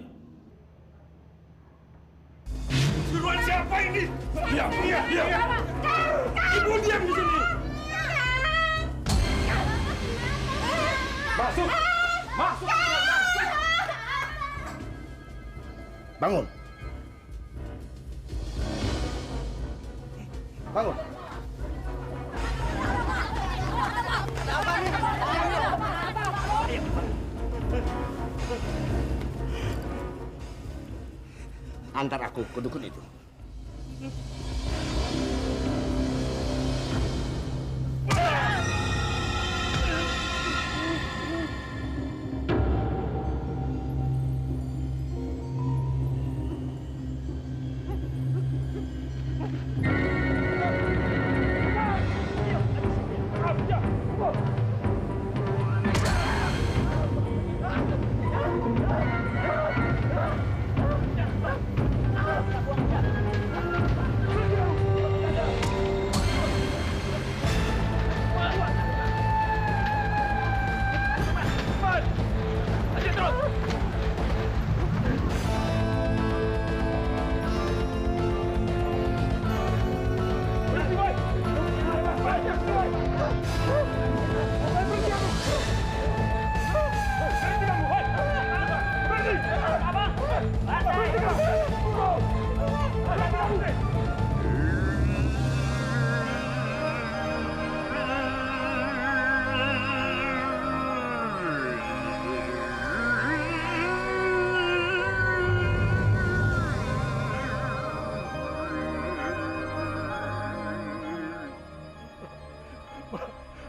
Suruhan siapa ini? Diam. Ibu diam di sini. Masuk. Bangun. Bangun. Antar aku ke dukun itu.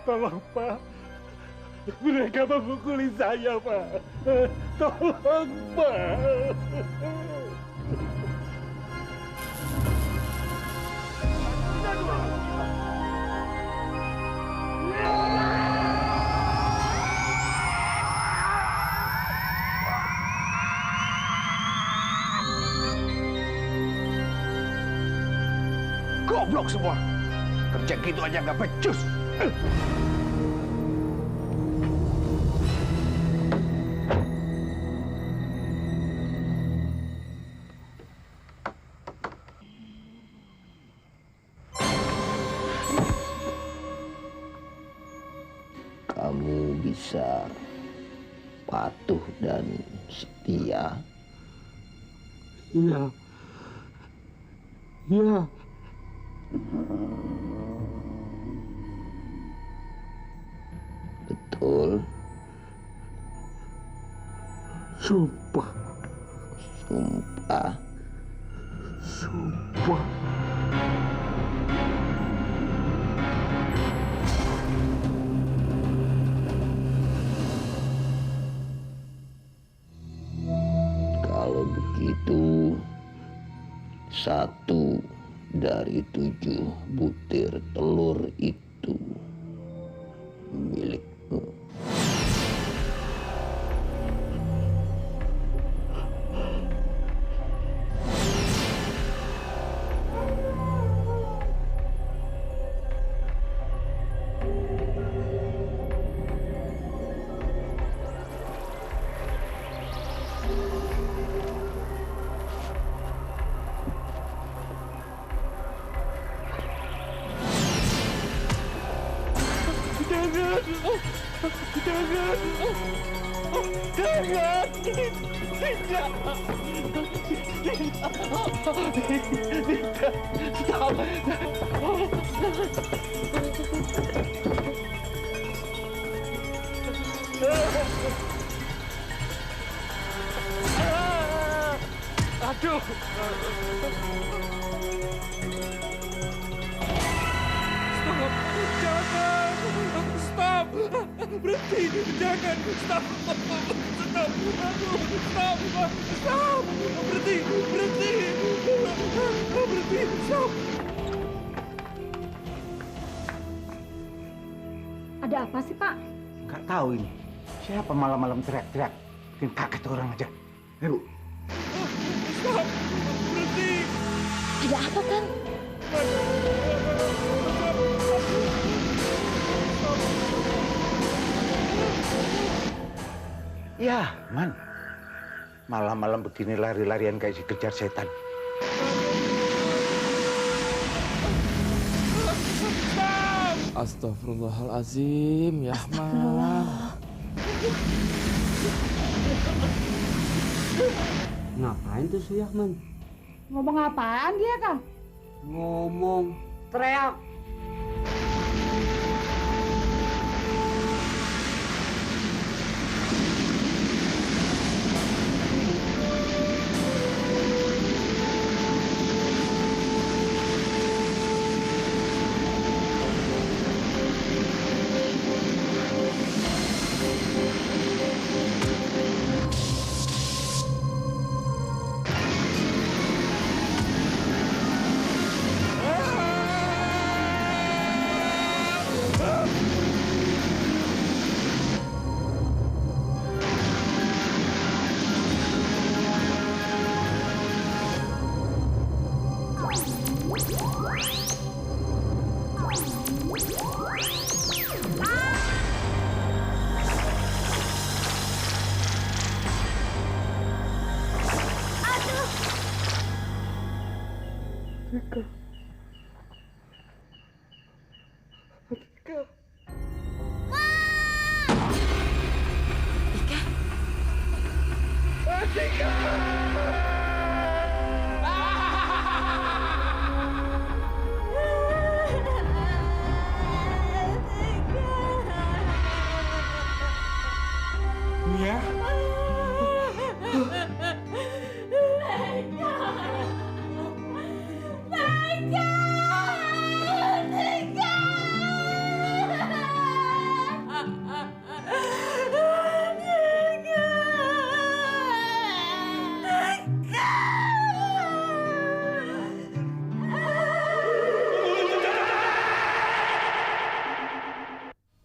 Tolong, Pak. Mereka memukuli saya, Pak. Tolong, Pak. Goblok semua. Kerja gitu aja nggak becus. Kamu bisa patuh dan setia. Iya. Iya. Ul? Sumpah. Sumpah. Sumpah. Kalau begitu, 1 dari 7 butir telur itu milikmu. Aduh. Stop, jangan. Stop. Berhenti, jangan. Stop. Stop. Aduh, stop. Stop. Berhenti. Berhenti. Berhenti. Stop. Ada apa sih, Pak? Nggak tahu ini. Siapa malam-malam teriak-teriak? Bikin kaget orang aja. Ayo. Stop. Berhenti. Ada apa, Kang? Ya, Man. Malam-malam begini lari-larian kayak si kejar setan. Astagfirullahalazim, ya Man. Ngapain tuh si Yahman? Ngomong apaan dia, Kang? Ngomong, teriak.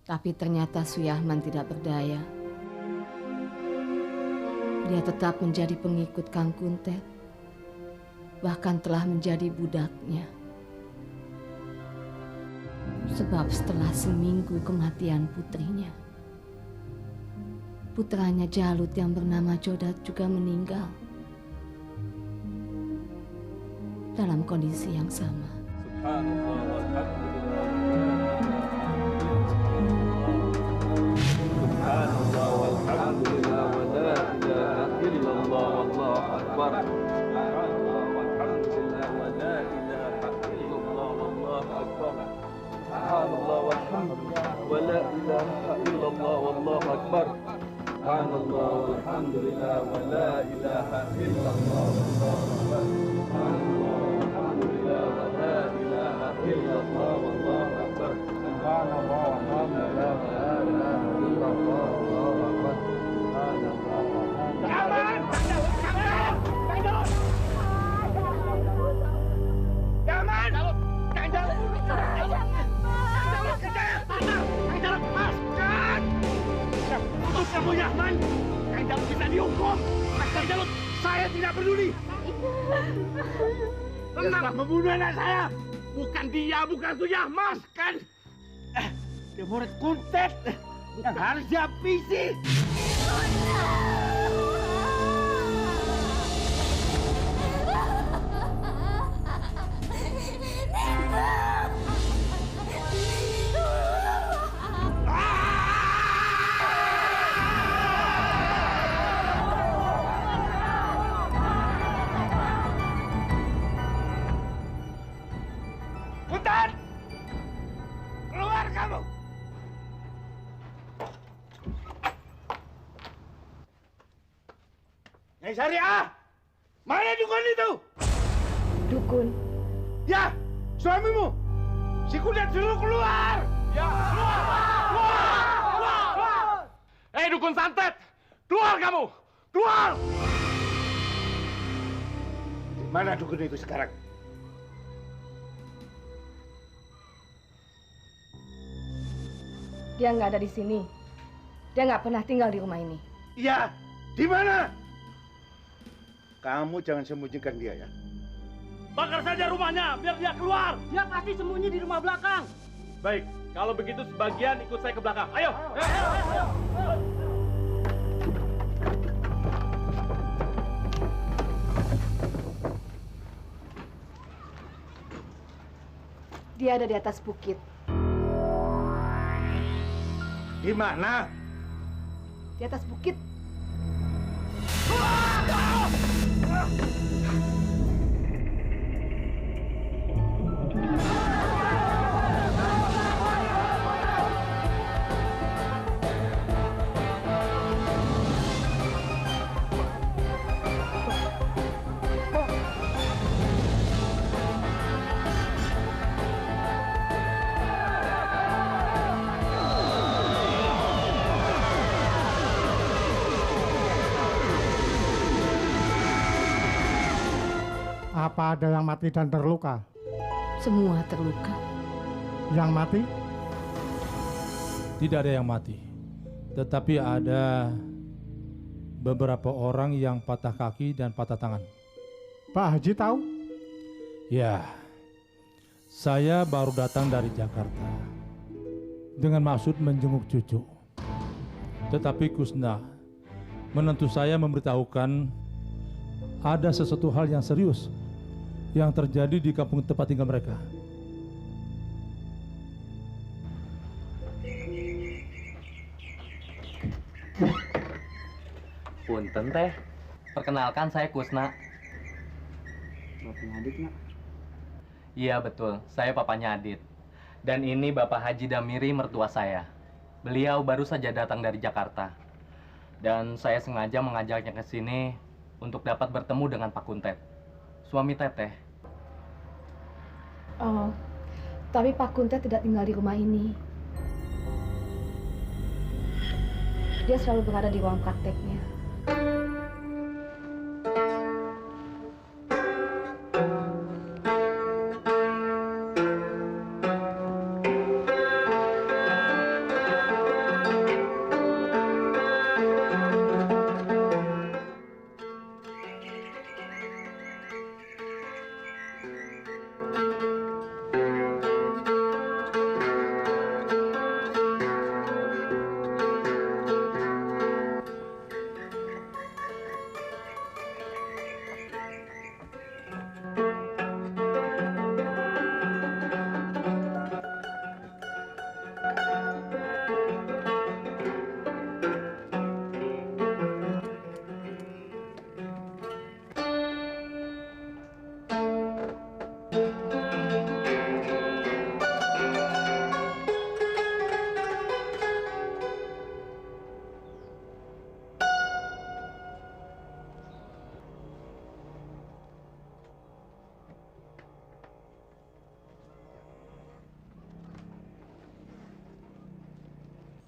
Tapi ternyata Suyahman tidak berdaya. Dia tetap menjadi pengikut Kang Kuntet, bahkan telah menjadi budaknya. Sebab setelah seminggu kematian putrinya, putranya Jalut yang bernama Jodat juga meninggal dalam kondisi yang sama. Subhanallah walhamdulillah wa la ilaha illallah wallahu akbar. Subhanallah walhamdulillah wa la ilaha illallah wallahu akbar. Subhanallah walhamdulillah. wa la ilaha illallah wallahu akbar. Subhanallah walhamdulillah wa la ilaha illallah wallahu akbar. Subhanallah walhamdulillah wa la ilaha illallah wallahu akbar. Subhanallah walhamdulillah wa la ilaha illallah wallahu akbar. Kamu Yahman, Kang Jalut bisa dihukum. Kang Jalut, saya tidak peduli. Dia telah membunuh anak saya. Bukan dia, bukan itu Yahman, kan? Dia murid Kuntet yang harus dihabisi. Kuntet! Keluar kamu! Nyai Syariah! Mana dukun itu? Dukun? Ya, suamimu! Si Kuntet suruh keluar! Ya, keluar! Keluar! Hei dukun santet! Keluar kamu! Keluar! Di mana dukun itu sekarang? Dia nggak ada di sini. Dia nggak pernah tinggal di rumah ini. Iya, di mana? Kamu jangan sembunyikan dia ya. Bakar saja rumahnya, biar dia keluar! Dia pasti sembunyi di rumah belakang. Baik, kalau begitu sebagian ikut saya ke belakang. Ayo! Dia ada di atas bukit. Di mana? Di atas bukit. Apa ada yang mati dan terluka? Semua terluka. Yang mati? Tidak ada yang mati. Tetapi ada beberapa orang yang patah kaki dan patah tangan. Pak Haji tahu? Ya, saya baru datang dari Jakarta dengan maksud menjenguk cucu. Tetapi Kusna menentu saya memberitahukan ada sesuatu hal yang serius yang terjadi di kampung tempat tinggal mereka. Punten teh, perkenalkan saya Kusna. Bapaknya Adit, Nak? Iya betul, saya papanya Adit. Dan ini Bapak Haji Damiri, mertua saya. Beliau baru saja datang dari Jakarta. Dan saya sengaja mengajaknya ke sini untuk dapat bertemu dengan Pak Kuntet, suami Teteh. Oh, tapi Pak Kuntet tidak tinggal di rumah ini. Dia selalu berada di ruang prakteknya.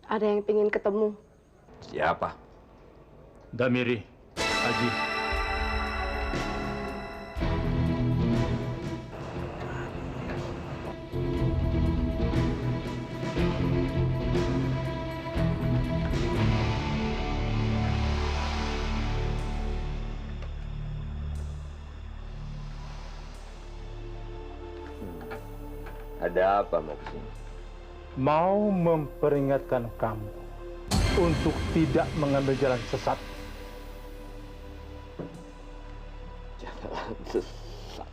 Ada yang ingin ketemu. Siapa? Damiri, Haji. Ada apa mau kesini? Mau memperingatkan kamu untuk tidak mengambil jalan sesat. Jalan sesat.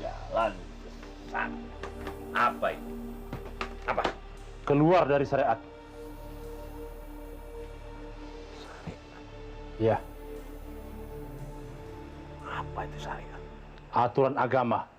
Jalan sesat. Apa itu? Apa? Keluar dari syariat. Ya. Apa itu syariat? Aturan agama.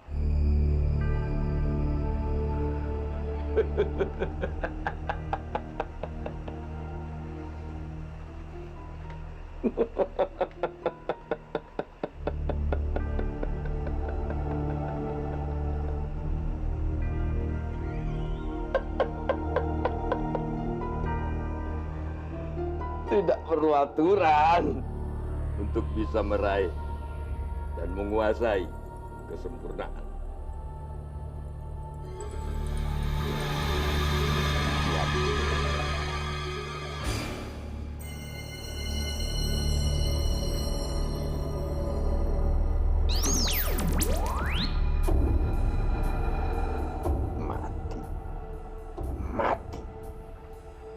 Tidak perlu aturan untuk bisa meraih dan menguasai kesempurnaan.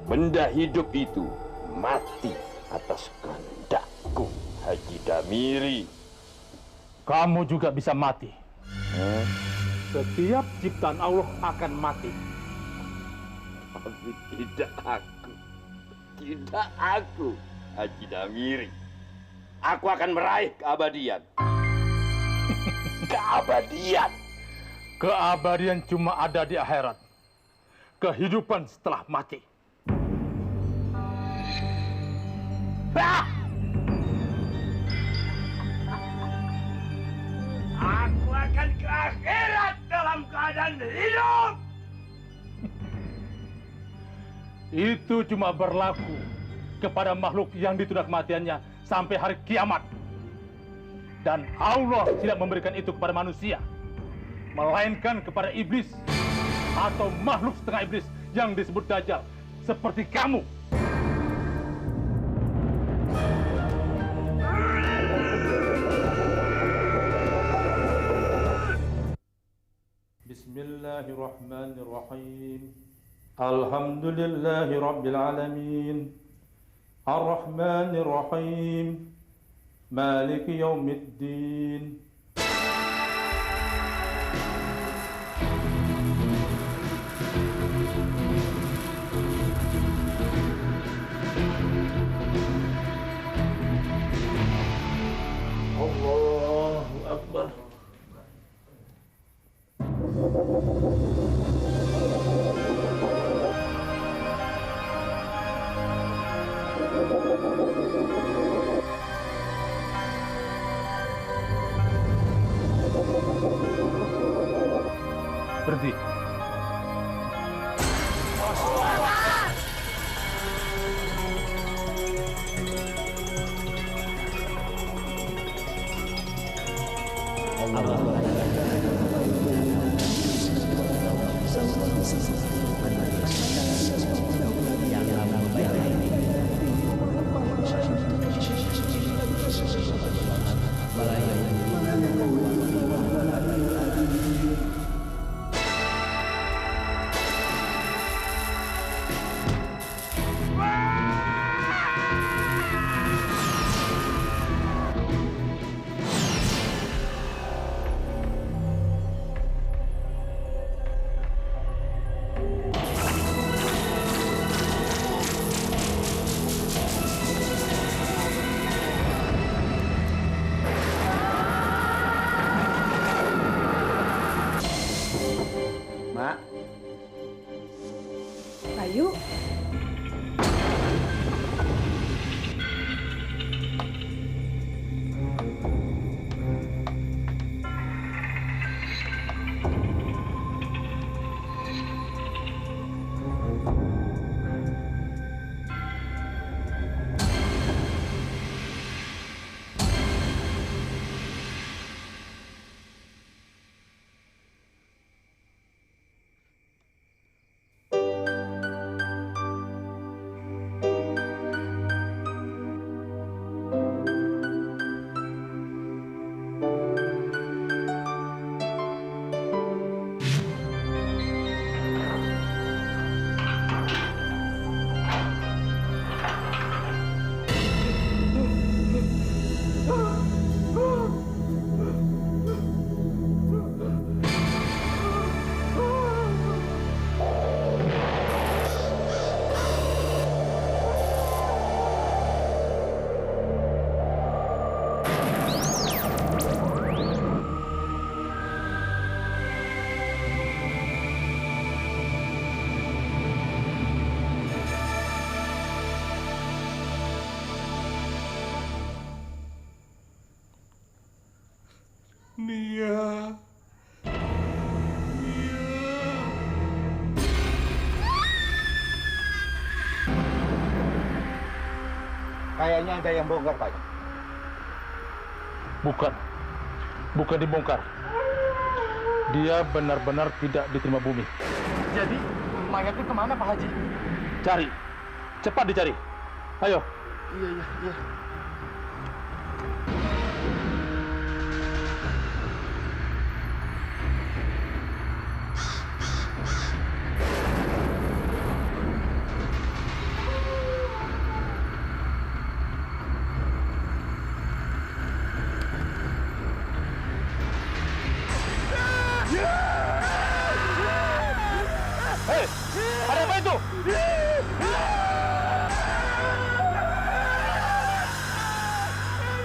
Benda hidup itu mati atas kehendakku, Haji Damiri. Kamu juga bisa mati. Setiap ciptaan Allah akan mati. Tapi tidak aku. Tidak aku, Haji Damiri. Aku akan meraih keabadian. Keabadian. Keabadian cuma ada di akhirat. Kehidupan setelah mati. Aku akan ke akhirat dalam keadaan hidup. Itu cuma berlaku kepada makhluk yang ditunda kematiannya sampai hari kiamat. Dan Allah tidak memberikan itu kepada manusia, melainkan kepada iblis atau makhluk setengah iblis yang disebut Dajjal, seperti kamu. Bismillahirrahmanirrahim. Alhamdulillahi Rabbil Alamin. Ar-Rahmanir Rahim. Maliki Yaumiddin. Allahu Akbar. Berhenti. Mak. Bayu. Kayaknya ada yang bongkar, Pak. Bukan dibongkar. Dia benar-benar tidak diterima bumi. Jadi mayatnya kemana Pak Haji? Cari, cepat dicari. Ayo. Iya. Hei, ada apa itu?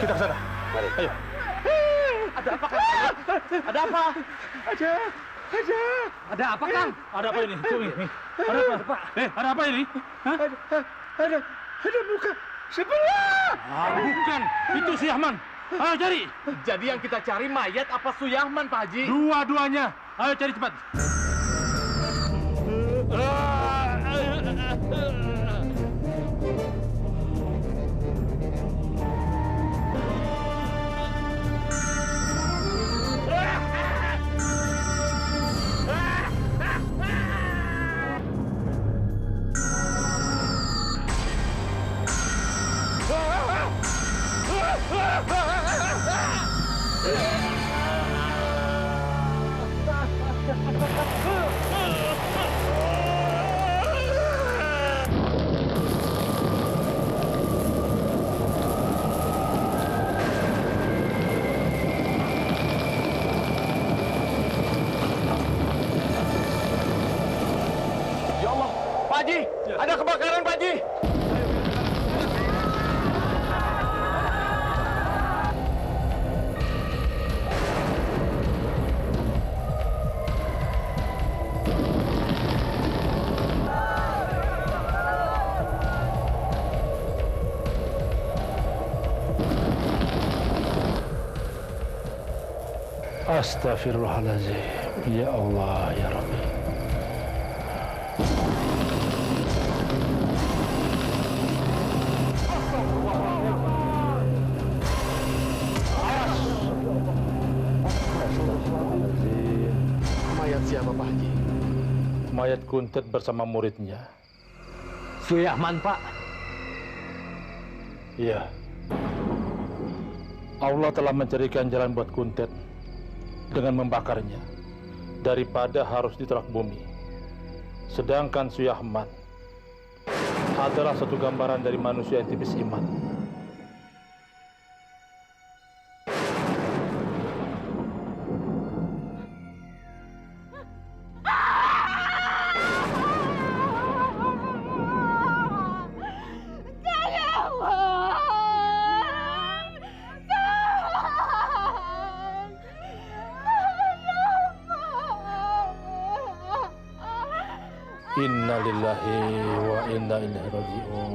Kita ke sana. Mari. Ayo. Ada apa Kang? Ada apa? Ada apa Kang? Ada apa ini? Tuh ini. Ada apa? Ada apa ini? Hah? Ada muka sebelah. Bukan. Itu si Ahman. Ayo cari. Jadi yang kita cari mayat apa Suyahman Pak Haji? Dua-duanya. Ayo cari cepat. Ya Allah, Pak Haji, ada kebakaran Pak Haji. Astaghfirullahaladzim. Ya Allah, ya Rabbi. Mayat siapa Pak Haji? Mayat Kuntet bersama muridnya. Suyahman Pak. Iya. Allah telah mencarikan jalan buat Kuntet dengan membakarnya daripada harus ditolak bumi. Sedangkan Suyahman adalah satu gambaran dari manusia yang tipis iman. Inna lillahi wa inna ilaihi raji'un.